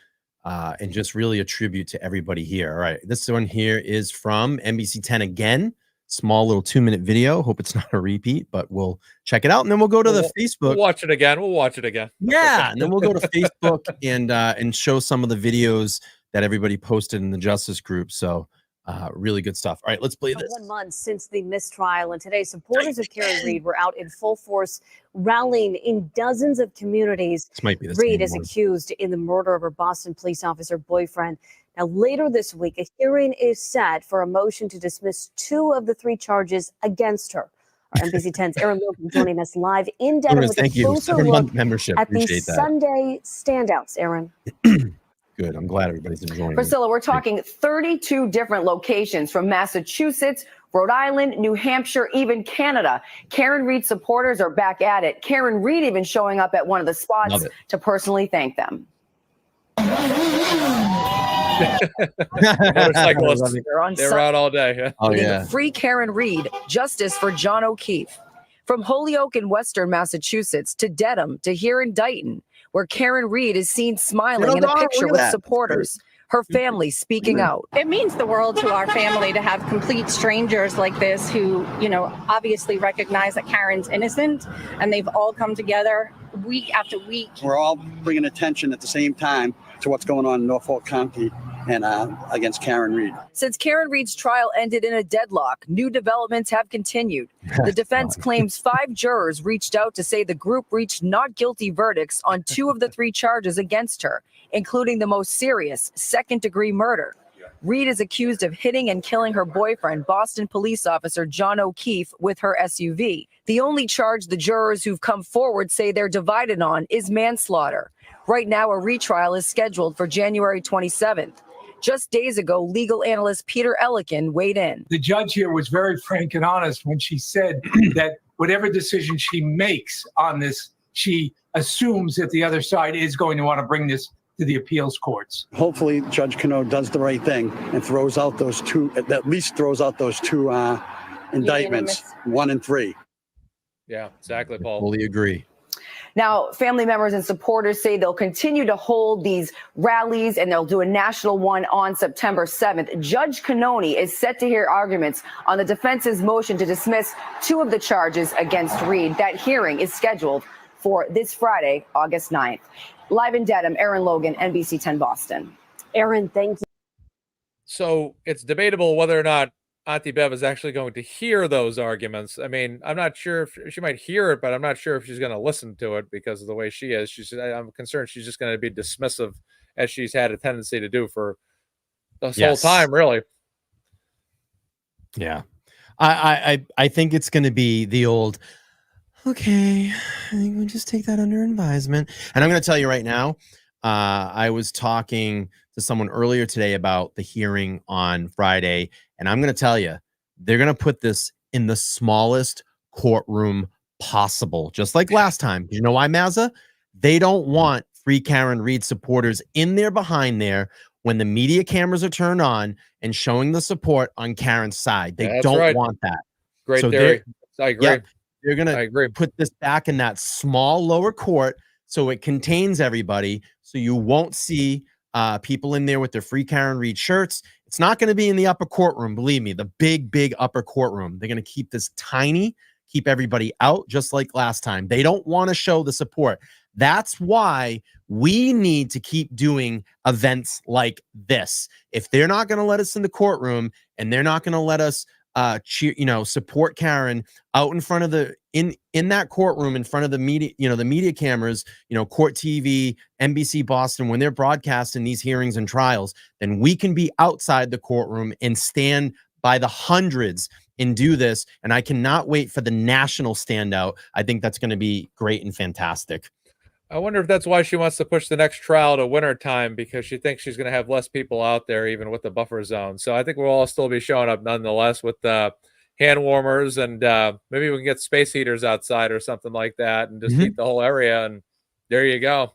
And just really a tribute to everybody here. All right, this one here is from NBC 10 again. Small little 2-minute video. Hope it's not a repeat, but we'll check it out, and then we'll go to the Facebook. We'll watch it again. We'll watch it again. Yeah, and then we'll go to Facebook and show some of the videos that everybody posted in the Justice group. So really good stuff. All right, let's play this. 1 month since the mistrial, and today supporters of Karen Reed were out in full force, rallying in dozens of communities. This might be the Reed same is one. accused in the murder of her Boston police officer boyfriend. Now, later this week, a hearing is set for a motion to dismiss 2 of the 3 charges against her. Our NBC 10's Aaron Logan joining us live in Dedham with a closer look membership. at the Appreciate that. Sunday standouts, Aaron. Good. I'm glad everybody's enjoying it. Priscilla, we're talking 32 different locations from Massachusetts, Rhode Island, New Hampshire, even Canada. Karen Reed supporters are back at it. Karen Reed even showing up at one of the spots to personally thank them. Motorcyclists, they're out all day. Yeah. Oh, yeah. Free Karen Reed, justice for John O'Keefe. From Holyoke in Western Massachusetts to Dedham to here in Dayton, where Karen Reed is seen smiling in a picture with supporters, her family speaking out. It means the world to our family to have complete strangers like this who, obviously recognize that Karen's innocent, and they've all come together week after week. We're all bringing attention at the same time to what's going on in Norfolk County. and against Karen Reed. Since Karen Reed's trial ended in a deadlock, new developments have continued. The defense claims 5 jurors reached out to say the group reached not guilty verdicts on 2 of the 3 charges against her, including the most serious, second-degree murder. Reed is accused of hitting and killing her boyfriend, Boston police officer John O'Keefe, with her SUV. The only charge the jurors who've come forward say they're divided on is manslaughter. Right now, a retrial is scheduled for January 27th. Just days ago, legal analyst Peter Ellikin weighed in. The judge here was very frank and honest when she said that whatever decision she makes on this, she assumes that the other side is going to want to bring this to the appeals courts. Hopefully, Judge Cano does the right thing and throws out those 2, at least throws out those 2 indictments, 1 and 3. Yeah, exactly, Paul. Fully agree. Now, family members and supporters say they'll continue to hold these rallies and they'll do a national one on September 7th. Judge Canoni is set to hear arguments on the defense's motion to dismiss 2 of the charges against Reed. That hearing is scheduled for this Friday, August 9th. Live in Dedham, Aaron Logan, NBC 10 Boston. Aaron, thank you. So it's debatable whether or not Auntie Bev is actually going to hear those arguments. I mean, I'm not sure if she might hear it, but I'm not sure if she's going to listen to it because of the way she is. I'm concerned she's just going to be dismissive, as she's had a tendency to do for this whole time, really. Yeah. I think it's going to be the old, okay, I think we'll just take that under advisement. And I'm going to tell you right now, I was talking to someone earlier today about the hearing on Friday, and I'm going to tell you, they're going to put this in the smallest courtroom possible, just like last time. You know why, Mazza? They don't want Free Karen Reed supporters in there behind there when the media cameras are turned on and showing the support on Karen's side. They don't want that. Great theory. I agree. Yeah, they're going to put this back in that small lower court so it contains everybody, so you won't see people in there with their Free Karen Reed shirts. It's not going to be in the upper courtroom, believe me, the big upper courtroom. They're going to keep this tiny, keep everybody out just like last time. They don't want to show the support. That's why we need to keep doing events like this. If they're not going to let us in the courtroom and they're not going to let us cheer, support Karen out in front of the in that courtroom in front of the media, the media cameras, Court TV, NBC Boston, when they're broadcasting these hearings and trials, then we can be outside the courtroom and stand by the hundreds and do this. And I cannot wait for the national standout. I think that's going to be great and fantastic. I wonder if that's why she wants to push the next trial to winter time, because she thinks she's going to have less people out there, even with the buffer zone. So I think we'll all still be showing up nonetheless with hand warmers, and maybe we can get space heaters outside or something like that and just heat the whole area. And there you go.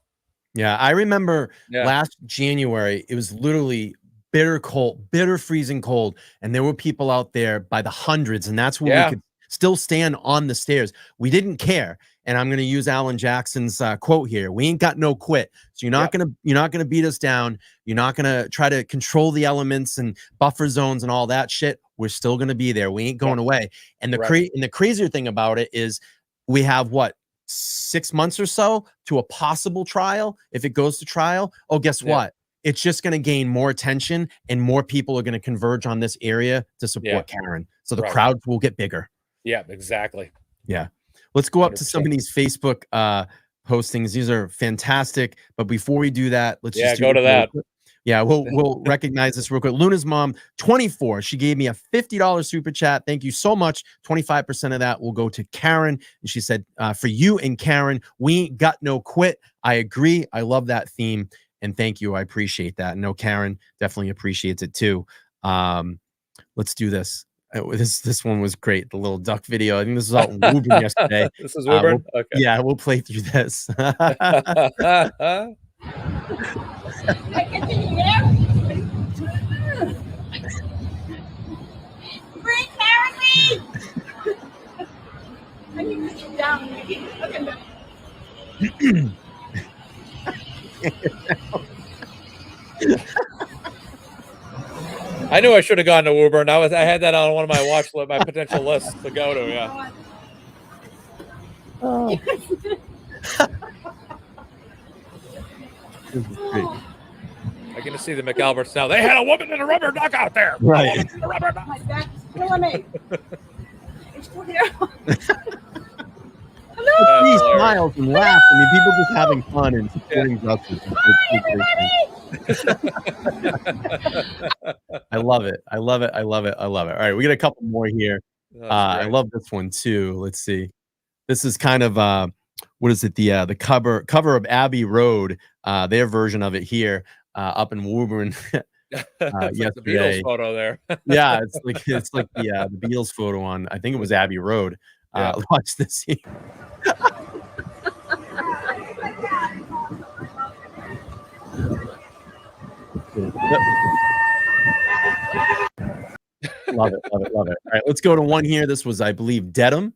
Yeah, I remember last January, it was literally bitter cold, bitter freezing cold. And there were people out there by the hundreds. And that's where we could still stand on the stairs. We didn't care. And I'm going to use Alan Jackson's quote here. We ain't got no quit. So you're not going to beat us down. You're not going to try to control the elements and buffer zones and all that shit. We're still going to be there. We ain't going away. And the crazier thing about it is we have 6 months or so to a possible trial. If it goes to trial, guess what? It's just going to gain more attention and more people are going to converge on this area to support Karen. So the crowds will get bigger. Yeah, exactly. Yeah. Let's go up to some of these Facebook postings. These are fantastic. But before we do that, let's just go to that. Yeah, we'll recognize this real quick. Luna's mom, 24. She gave me a $50 super chat. Thank you so much. 25% of that will go to Karen. And she said, for you and Karen, we ain't got no quit. I agree. I love that theme. And thank you. I appreciate that. No, Karen definitely appreciates it too. Let's do this. This one was great. The little duck video. I think this was out in Woburn yesterday. This is Woburn? Okay. Yeah, we'll play through this. Bring Karen Reed! I need to sit down. I knew I should have gone to Woburn. I had that on one of my watch list, my potential lists to go to. Yeah. Oh. You're going to see the McAlberts now. They had a woman in a rubber duck out there. Right. My back's killing me. It's He smiles and laughs. I mean, people just having fun and supporting justice. I love it. I love it. I love it. I love it. All right, we got a couple more here. I love this one too. Let's see. This is kind of what is it? The cover of Abbey Road. Their version of it here up in Woburn. It's yesterday. like the Beatles photo there. Yeah, it's like the Beatles photo on, I think it was Abbey Road. Watch this here. Love it, love it, love it. All right, let's go to one here. This was, I believe, Dedham.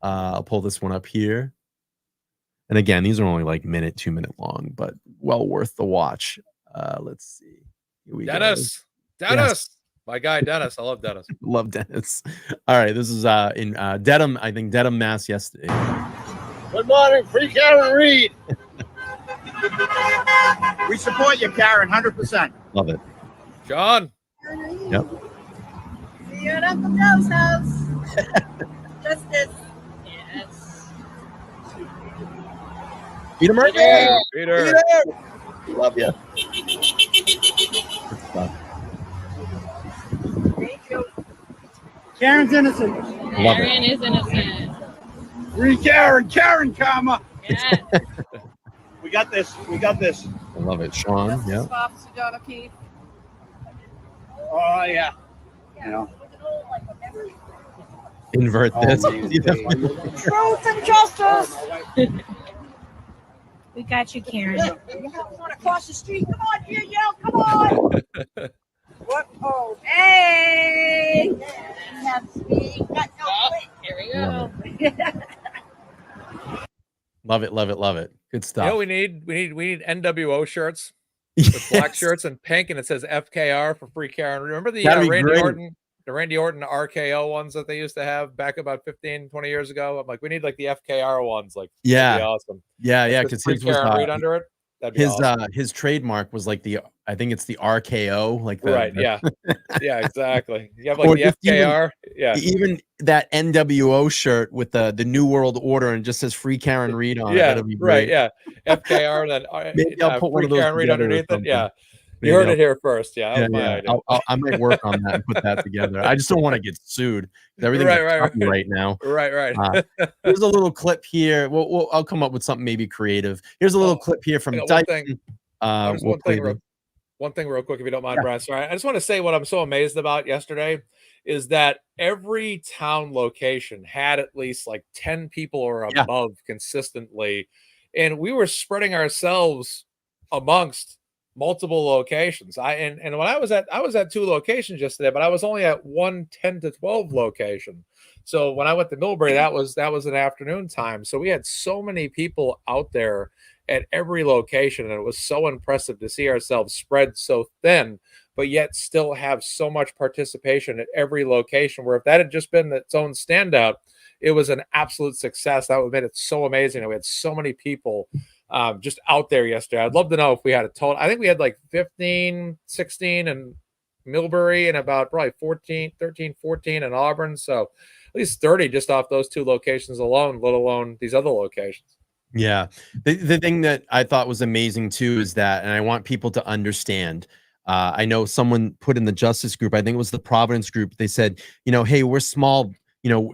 I'll pull this one up here. And again, these are only like minute, 2 minute long, but well worth the watch. Let's see. Here we Dennis. go. Dennis. Yes. My guy, Dennis. I love Dennis. Love Dennis. All right, this is in Dedham, I think Dedham, Mass. yesterday. Good morning, free Karen Reed. We support you, Karen, 100%. Love it. John. Yep. See you at Uncle Joe's house. Justice. Yes. Peter Murphy. Peter. Love you. Thank you. Karen's innocent. Love Karen is innocent. Free Karen, Karen, comma. Yes. We got this. We got this. I love it. Sean. Yeah. Officer John O'Keefe. Oh, yeah. You know. Invert this. Truth and justice. We got you, Karen. You have one across the street. Come on, here, yell. Come on. What? Oh, hey. Here we go. Love it, love it, love it. Good stuff. You know, we need NWO shirts with black shirts and pink, and it says FKR for free Karen. Remember the Randy Orton RKO ones that they used to have back about 15, 20 years ago? I'm like, we need like the FKR ones. Like, yeah, that'd be awesome. Yeah, because free his was Karen Reed under it. That'd be awesome. His trademark was like I think it's the RKO, like the, yeah, exactly. You have like the FKR, even that NWO shirt with the New World Order and just says free Karen Reed on it. That'd be great. FKR, then maybe I'll put one of those Karen Reed underneath it. Yeah. Maybe You heard it here first. Yeah. I might work on that and put that together. I just don't want to get sued. Everything's right now. Right. Here's a little clip here. I'll come up with something maybe creative. Here's a little clip here from Dyson. One thing real quick, if you don't mind, Brian. Sorry. I just want to say what I'm so amazed about yesterday is that every town location had at least like 10 people or above consistently. And we were spreading ourselves amongst multiple locations. And when I was at 2 locations yesterday, but I was only at 1 10 to 12 location. So when I went to Millbury, that was an afternoon time. So we had so many people out there at every location, and it was so impressive to see ourselves spread so thin, but yet still have so much participation at every location, where if that had just been its own standout, it was an absolute success. That would have made it so amazing. And we had so many people just out there yesterday. I'd love to know if we had a total. I think we had like 15, 16 in Millbury and about probably 13, 14 in Auburn. So at least 30 just off those 2 locations alone, let alone these other locations. Yeah. The thing that I thought was amazing too is that, and I want people to understand, I know someone put in the justice group, I think it was the Providence group, they said, hey, we're small,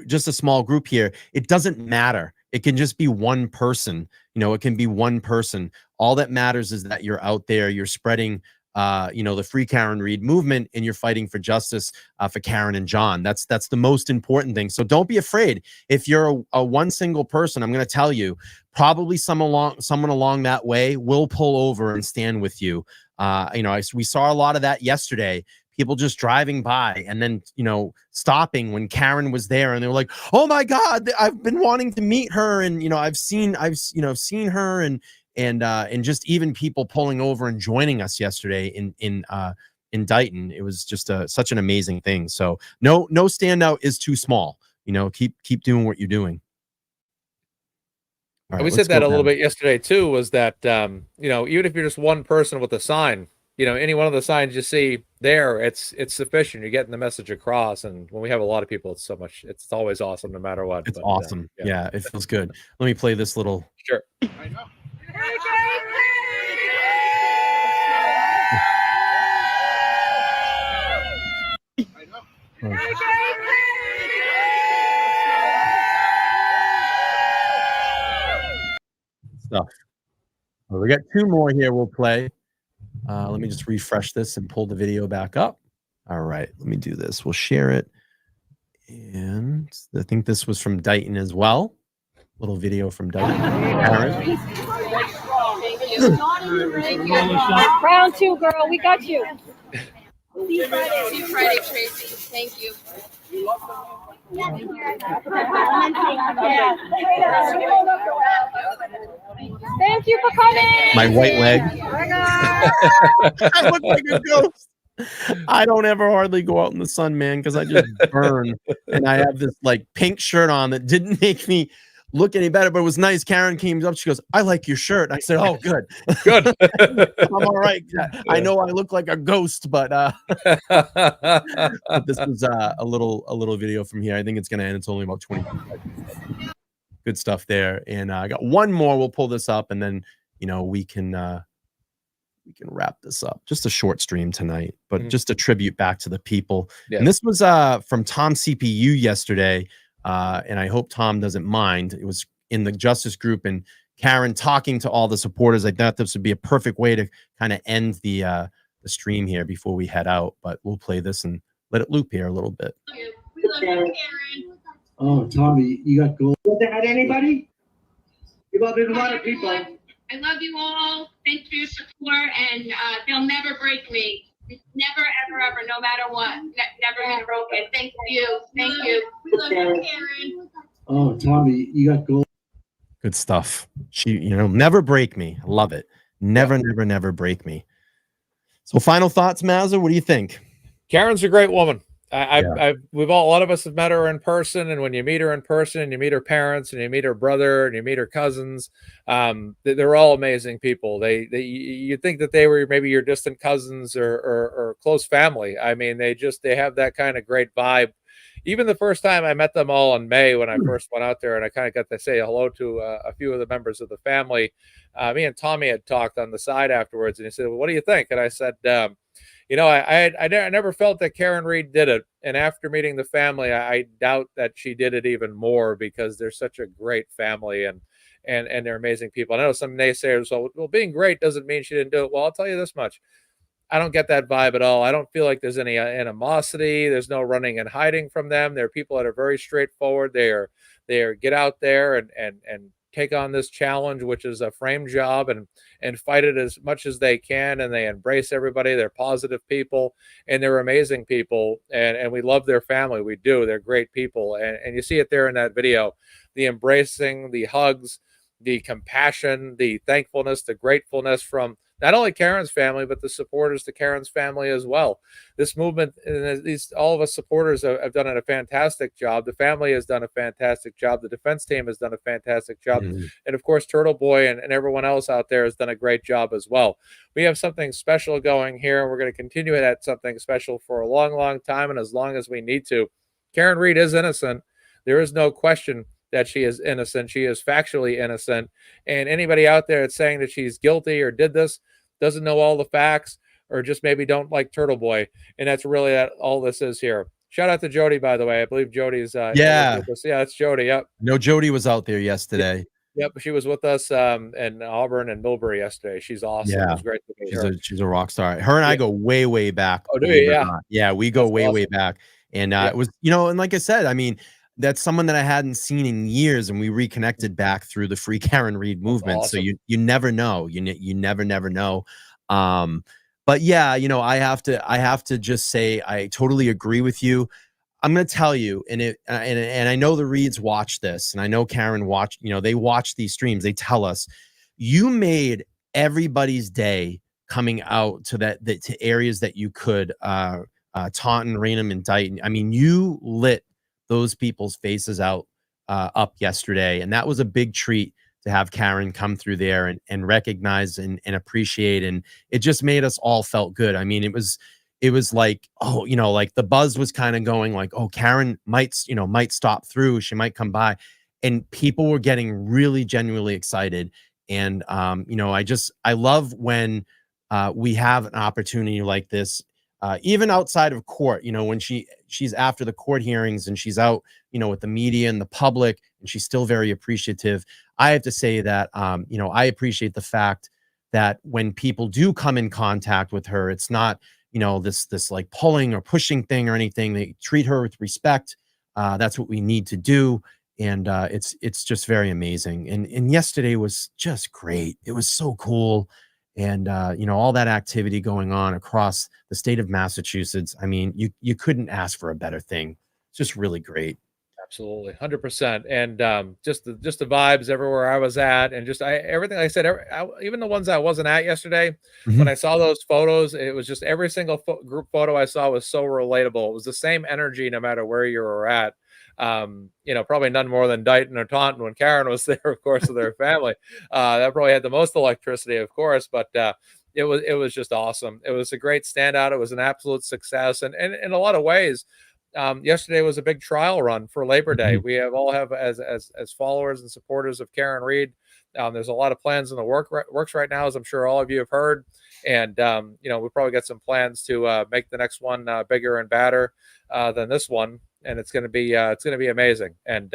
just a small group here. It doesn't matter. It can just be one person. It can be one person. All that matters is that you're out there, you're spreading the Free Karen Reed movement, and you're fighting for justice for Karen and John. That's the most important thing. So don't be afraid. If you're a one single person, I'm going to tell you, probably someone along that way will pull over and stand with you. We saw a lot of that yesterday. People just driving by and then, stopping when Karen was there, and they were like, "Oh my God, I've been wanting to meet her, and I've seen her," and just even people pulling over and joining us yesterday in Dighton. It was just such an amazing thing. So no standout is too small. Keep doing what you're doing. Right, we said that a little bit yesterday too, was that, even if you're just one person with a sign, any one of the signs you see there, it's sufficient. You're getting the message across. And when we have a lot of people, it's always awesome no matter what. It's awesome. Yeah, it feels good. Let me play this little. Sure. I know. Stuff. Well, we got 2 more here we'll play. Let me just refresh this and pull the video back up. All right, let me do this. We'll share it. And I think this was from Dighton as well. Little video from Dighton. Aaron. Round 2, girl. We got you. See you Friday, Tracy. Thank you. Thank you for coming. My white leg. I look like a ghost. I don't ever hardly go out in the sun, man, because I just burn. And I have this like pink shirt on that didn't make me look any better, but it was nice. Karen came up, she goes, "I like your shirt." And I said, "Oh, good." Good. I'm all right. I know I look like a ghost, but this was a little video from here. I think it's gonna end. It's only about 20 seconds. Good stuff there. And I got one more. We'll pull this up and then we can wrap this up. Just a short stream tonight, but just a tribute back to the people. Yeah. And this was from Tom CPU yesterday. And I hope Tom doesn't mind. It was in the Justice group and Karen talking to all the supporters. I thought this would be a perfect way to kind of end the stream here before we head out. But we'll play this and let it loop here a little bit. We love you, Karen. Oh, Tommy, you got gold. Look at anybody? There's a lot of people. I love you all. Thanks for your support, and they'll never break me. Never, ever, ever, no matter what. Never been broken. Thank you. Thank you. We love you, Karen. Oh, Tommy, you got gold. Good stuff. She, never break me. I love it. Never, never break me. So final thoughts, Mazza, what do you think? Karen's a great woman. A lot of us have met her in person, and when you meet her in person and you meet her parents and you meet her brother and you meet her cousins, they're all amazing people. You think that they were maybe your distant cousins or close family. I mean, they have that kind of great vibe. Even the first time I met them all in May when I first went out there, and I kind of got to say hello to a few of the members of the family. Me and Tommy had talked on the side afterwards, and he said, "Well, what do you think?" And I said, I never felt that Karen Reed did it. And after meeting the family, I doubt that she did it even more because they're such a great family and they're amazing people. I know some naysayers, well, being great doesn't mean she didn't do it. Well, I'll tell you this much. I don't get that vibe at all. I don't feel like there's any animosity. There's no running and hiding from them. They're people that are very straightforward. They are get out there and take on this challenge, which is a frame job, and fight it as much as they can. And they embrace everybody. They're positive people and they're amazing people. And we love their family. We do. They're great people. And you see it there in that video, the embracing, the hugs, the compassion, the thankfulness, the gratefulness from not only Karen's family, but the supporters to Karen's family as well. This movement, and all of us supporters have done a fantastic job. The family has done a fantastic job. The defense team has done a fantastic job. And of course, Turtle Boy and everyone else out there has done a great job as well. We have something special going here, and we're going to continue that something special for a long, long time, and as long as we need to. Karen Reed is innocent. There is no question that she is innocent. She is factually innocent. And anybody out there that's saying that she's guilty or did this doesn't know all the facts or just maybe don't like Turtle Boy. And that's really all this is here. Shout out to Jody, by the way. I believe Jody's yeah, it's Jody. Yep. No, Jody was out there yesterday. Yep, she was with us in Auburn and Millbury yesterday. She's awesome. Yeah. It was great to meet her. She's a rock star. Her and I go way back. Oh, do you? Yeah. Yeah, we go way back. And it was, and like I said, I mean, that's someone that I hadn't seen in years, and we reconnected back through the Free Karen Reed movement. Awesome. So you never know. You never know. But yeah, I have to just say I totally agree with you. I'm going to tell you, and I know the Reeds watch this, and I know Karen watched. They watch these streams. They tell us you made everybody's day coming out to to areas that you could, Taunton, Raynham, and Dighton. I mean, you lit those people's faces up yesterday, and that was a big treat to have Karen come through there and recognize and appreciate. And it just made us all felt good. I mean, it was like, oh, like the buzz was kind of going like, oh, Karen might stop through. She might come by. And people were getting really genuinely excited. And, I love when we have an opportunity like this, even outside of court, when she's after the court hearings and she's out, with the media and the public, and she's still very appreciative. I have to say that, I appreciate the fact that when people do come in contact with her, it's not, this like pulling or pushing thing or anything. They treat her with respect. That's what we need to do. And it's just very amazing. And yesterday was just great. It was so cool. And all that activity going on across the state of Massachusetts. I mean, you couldn't ask for a better thing. It's just really great. Absolutely, 100%. And just the vibes everywhere I was at, and just everything. Like I said, even the ones I wasn't at yesterday, when I saw those photos, it was just every single group photo I saw was so relatable. It was the same energy no matter where you were at. Probably none more than Dighton or Taunton when Karen was there, of course, with their family. That probably had the most electricity, of course, but it was just awesome. It was a great standout. It was an absolute success, and in a lot of ways. Yesterday was a big trial run for Labor Day. We all have as followers and supporters of Karen Reed. There's a lot of plans in the works right now, as I'm sure all of you have heard. And we probably got some plans to make the next one bigger and badder than this one. And it's gonna be amazing. And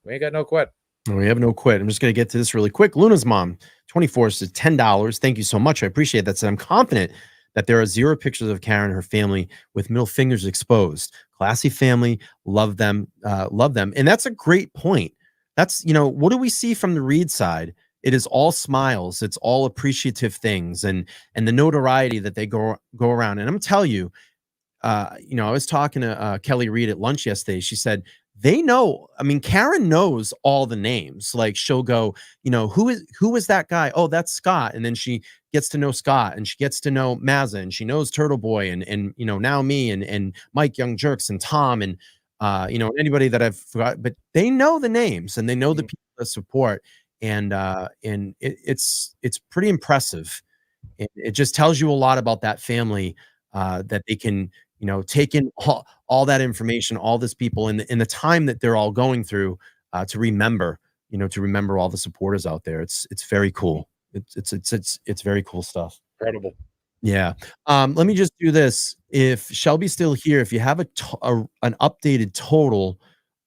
we ain't got no quit. We have no quit. I'm just gonna get to this really quick. Luna's mom, 24, says $10. Thank you so much. I appreciate that. So I'm confident that there are 0 pictures of Karen and her family with middle fingers exposed. Classy family, love them. And that's a great point. That's, what do we see from the Reed side? It is all smiles. It's all appreciative things and the notoriety that they go around. And I'm telling you, I was talking to Kelly Reed at lunch yesterday. She said, they know, I mean, Karen knows all the names. Like she'll go, who is that guy? Oh, that's Scott. And then she gets to know Scott and she gets to know Mazza and she knows Turtle Boy and now me and Mike Young Jerks and Tom and, anybody that I've forgot, but they know the names and they know the people that support. And it's pretty impressive. It just tells you a lot about that family, that they can, take in all that information, all this people in the time that they're all going through, to remember all the supporters out there. It's very cool. It's very cool stuff. Incredible. Yeah. Let me just do this. If Shelby's still here, if you have an updated total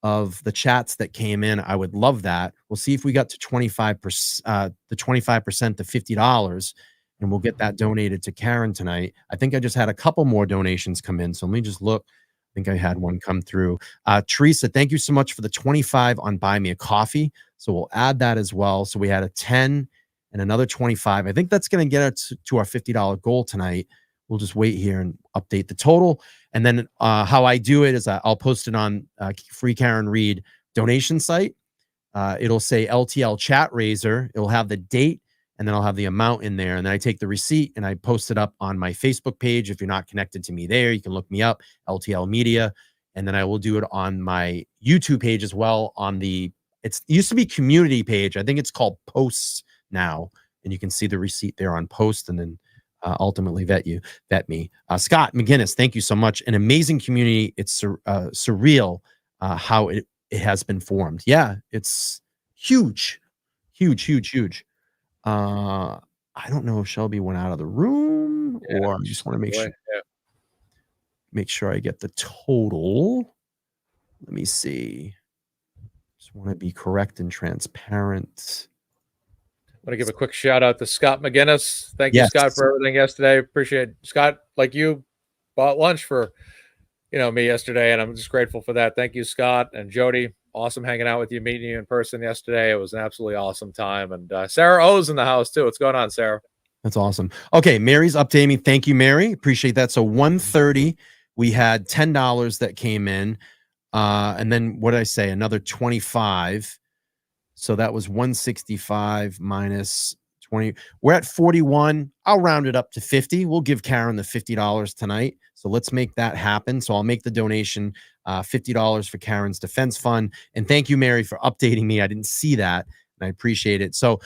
of the chats that came in, I would love that. We'll see if we got to 25%, the 25% to $50. And we'll get that donated to Karen tonight. I think I just had a couple more donations come in. So let me just look. I think I had one come through. Teresa, thank you so much for the 25 on Buy Me a Coffee. So we'll add that as well. So we had a 10 and another 25. I think that's going to get us to our $50 goal tonight. We'll just wait here and update the total. And then how I do it is I'll post it on Free Karen Reed donation site. It'll say LTL chat raiser. It'll have the date. And then I'll have the amount in there. And then I take the receipt and I post it up on my Facebook page. If you're not connected to me there, you can look me up, LTL Media. And then I will do it on my YouTube page as well. It used to be community page. I think it's called Posts now. And you can see the receipt there on Post and then ultimately vet me. Scott McGinnis, thank you so much. An amazing community. It's surreal how it has been formed. Yeah, it's huge. I don't know if Shelby went out of the room or I just want to make sure I get the total. Let me see. Just want to be correct and transparent. I want to give a quick shout out to Scott McGinnis. Thank you, Scott, for everything yesterday. Appreciate it. Scott, like you, bought lunch for me yesterday, and I'm just grateful for that. Thank you, Scott and Jody. Awesome hanging out with you, meeting you in person yesterday. It was an absolutely awesome time. And Sarah O's in the house too. What's going on, Sarah? That's awesome. Okay, Mary's updating me. Thank you, Mary. Appreciate that. So 130, we had $10 that came in. And then what did I say? Another 25. So that was 165 minus 20. We're at 41. I'll round it up to 50. We'll give Karen the $50 tonight. So let's make that happen. So I'll make the donation, $50 for Karen's defense fund. And thank you, Mary, for updating me. I didn't see that. and I appreciate it. So,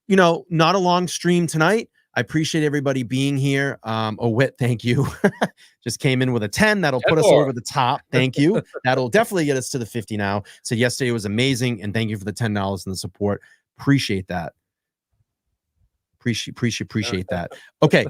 you know, not a long stream tonight. I appreciate everybody being here. Whit, thank you. Just came in with a 10. That'll put us over the top. Thank you. That'll definitely get us to the 50 now. So yesterday was amazing, and thank you for the $10 and the support. Appreciate that. Appreciate that. Okay.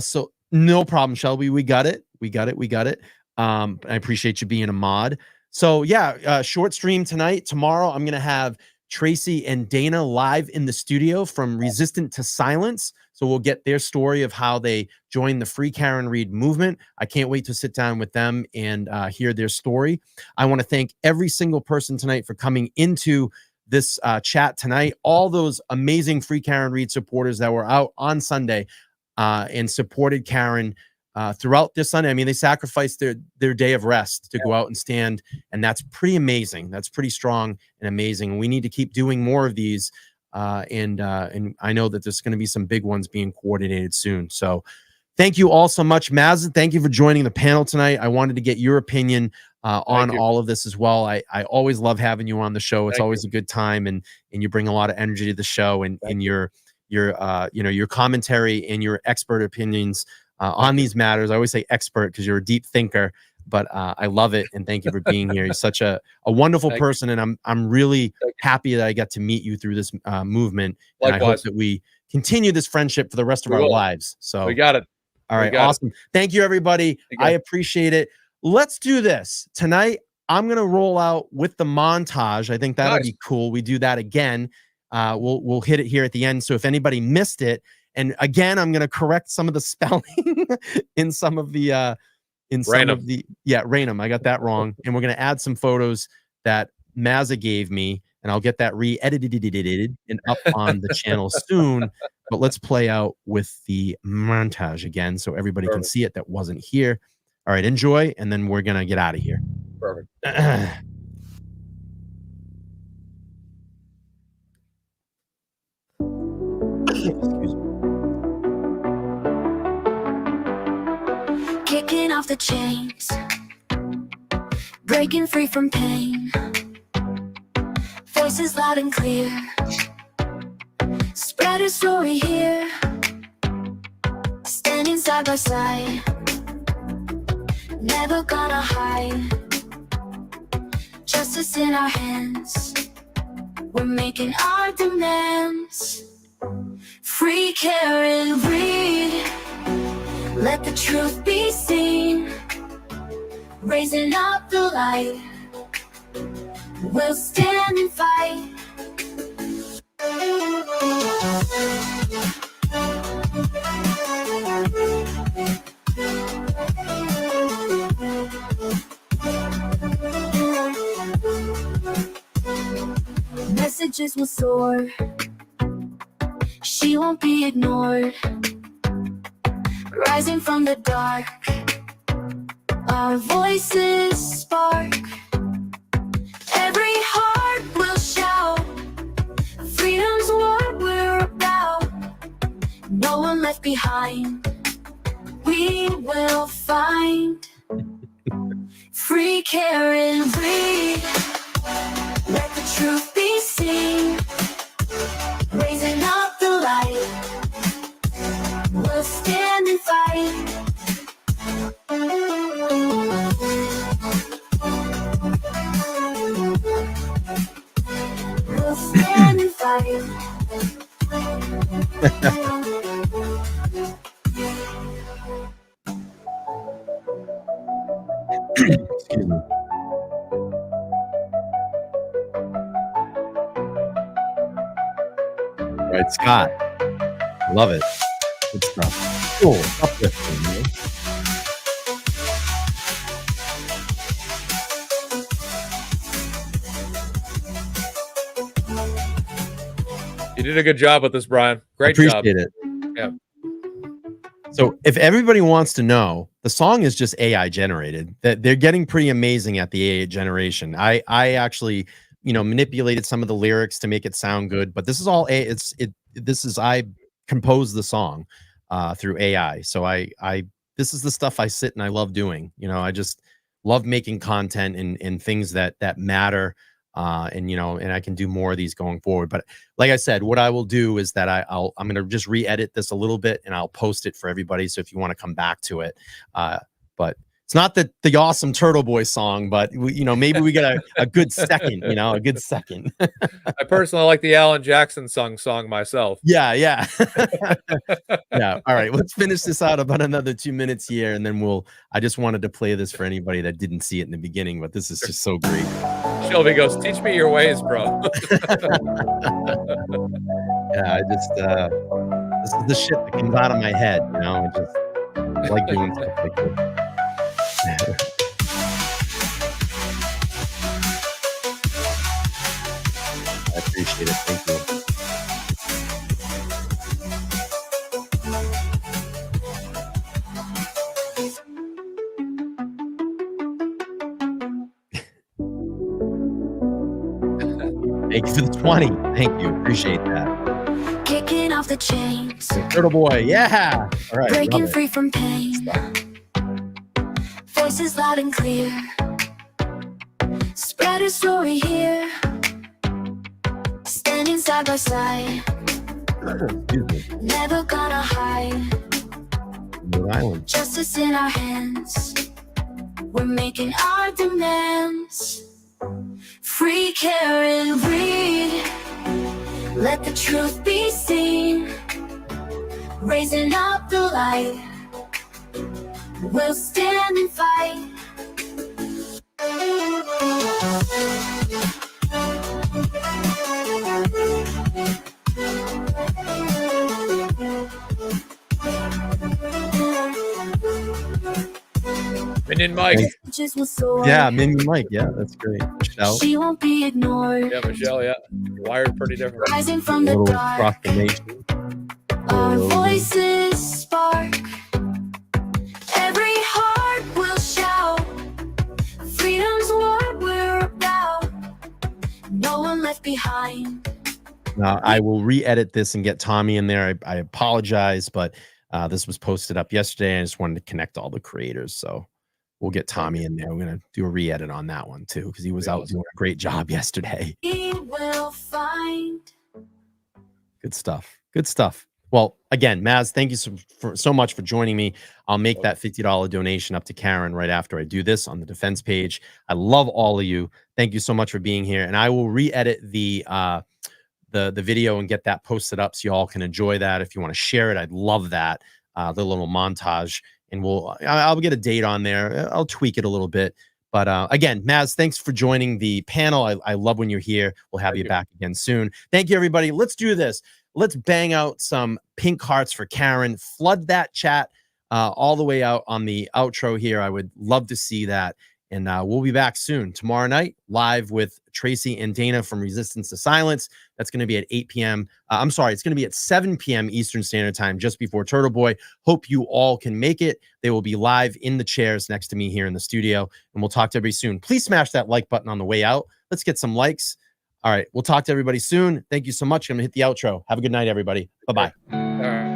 So no problem, Shelby. We got it. We got it. I appreciate you being a mod. So yeah, short stream tonight. Tomorrow I'm gonna have Tracy and Dana live in the studio from Resistant to Silence. So we'll get their story of how they joined the Free Karen Read movement. I can't wait to sit down with them and hear their story. I want to thank every single person tonight for coming into this chat tonight. All those amazing Free Karen Read supporters that were out on Sunday and supported Karen throughout this Sunday. I mean, they sacrificed their day of rest to go out and stand, and that's pretty amazing. That's pretty strong and amazing. We need to keep doing more of these, and I know that there's going to be some big ones being coordinated soon. So thank you all so much. Mazza, thank you for joining the panel tonight. I wanted to get your opinion on all of this as well. I always love having you on the show. It's always a good time, and you bring a lot of energy to the show, and your you know, your commentary and your expert opinions on these matters. I always say expert because you're a deep thinker, but I love it, and thank you for being here. You're such a wonderful person, and I'm really happy that I got to meet you through this movement. And I hope that we continue this friendship for the rest of our lives. So we got it. All right, awesome. Thank you, everybody. I appreciate it. Let's do this tonight. I'm gonna roll out with the montage. I think that'll be cool. We do that again. We'll hit it here at the end. So if anybody missed it, and again, I'm gonna correct some of the spelling in some of the Rainham. I got that wrong. And we're gonna add some photos that Mazza gave me, and I'll get that re-edited and up on the channel soon. But let's play out with the montage again so everybody can see it that wasn't here. All right, enjoy, and then we're gonna get out of here. Perfect. Excuse me. Kicking off the chains, breaking free from pain. Voices loud and clear, spread a story here. Standing side by side, never gonna hide. Justice in our hands, we're making our demands. Free Karen Read, let the truth be seen. Raising up the light, we'll stand and fight. Messages will soar, she won't be ignored. Rising from the dark, our voices spark. Every heart will shout, freedom's what we're about. No one left behind, we will find. Free Karen Read, let the truth be seen. Raising up the light, we'll stand and fight. We'll stand and fight. Excuse me. All right, Scott. Love it. Good stuff. Cool. Uplifting, man. You did a good job with this, Brian. Great job. Appreciate it. Yeah. So if everybody wants to know, the song is just AI generated. That they're getting pretty amazing at the AI generation. I actually, you know, manipulated some of the lyrics to make it sound good, but this is all I composed the song through AI. So this is the stuff I sit and I love doing. You know, I just love making content and things that matter And and I can do more of these going forward. But like I said, what I will do is that I'm going to just re-edit this a little bit and I'll post it for everybody. So if you want to come back to it, but it's not the awesome Turtle Boy song, but maybe we get a good second, a good second. I personally like the Alan Jackson song myself. Yeah. Yeah. All right. Let's finish this out about another 2 minutes here. And then I just wanted to play this for anybody that didn't see it in the beginning, but this is just so great. Shelby goes, teach me your ways, bro. Yeah. This is the shit that comes out of my head. I just like doing stuff like this. I appreciate it. Thank you. Thank you for the 20. Thank you. Appreciate that. Kicking off the chains. Turtle Boy. Yeah. All right. Breaking free from pain. Voices loud and clear. Spread a story here. Standing side by side. Never gonna hide. Rhode Island. Justice in our hands. We're making our demands. Free, Karen, read. Let the truth be seen. Raising up the light. We'll stand and fight. Minion Mike. Yeah, Minion Mike. Yeah, that's great. Michelle. She won't be ignored. Yeah, Michelle. Yeah, wired pretty different. Rising from the dark. Across the nation. Our voices spark. Every heart will shout. Freedom's what we're about. No one left behind. Now, I will re-edit this and get Tommy in there. I apologize, but this was posted up yesterday. I just wanted to connect all the creators, so we'll get Tommy in there. We're going to do a re-edit on that one, too, because he was out doing a great job yesterday. We will find. Good stuff. Good stuff. Well, again, Maz, thank you so much for joining me. I'll make that $50 donation up to Karen right after I do this on the defense page. I love all of you. Thank you so much for being here. And I will re-edit the video and get that posted up so you all can enjoy that. If you want to share it, I'd love that. The little montage. And I'll get a date on there. I'll tweak it a little bit. But again, Maz, thanks for joining the panel. I love when you're here. We'll have you back again soon. Thank you, everybody. Let's do this. Let's bang out some pink hearts for Karen. Flood that chat all the way out on the outro here. I would love to see that. And we'll be back soon. Tomorrow night, live with Tracy and Dana from Resistance to Silence. That's going to be at 8 p.m. I'm sorry, it's going to be at 7 p.m. Eastern Standard Time, just before Turtle Boy. Hope you all can make it. They will be live in the chairs next to me here in the studio. And we'll talk to everybody soon. Please smash that like button on the way out. Let's get some likes. All right, we'll talk to everybody soon. Thank you so much. I'm going to hit the outro. Have a good night, everybody. Bye-bye. All right.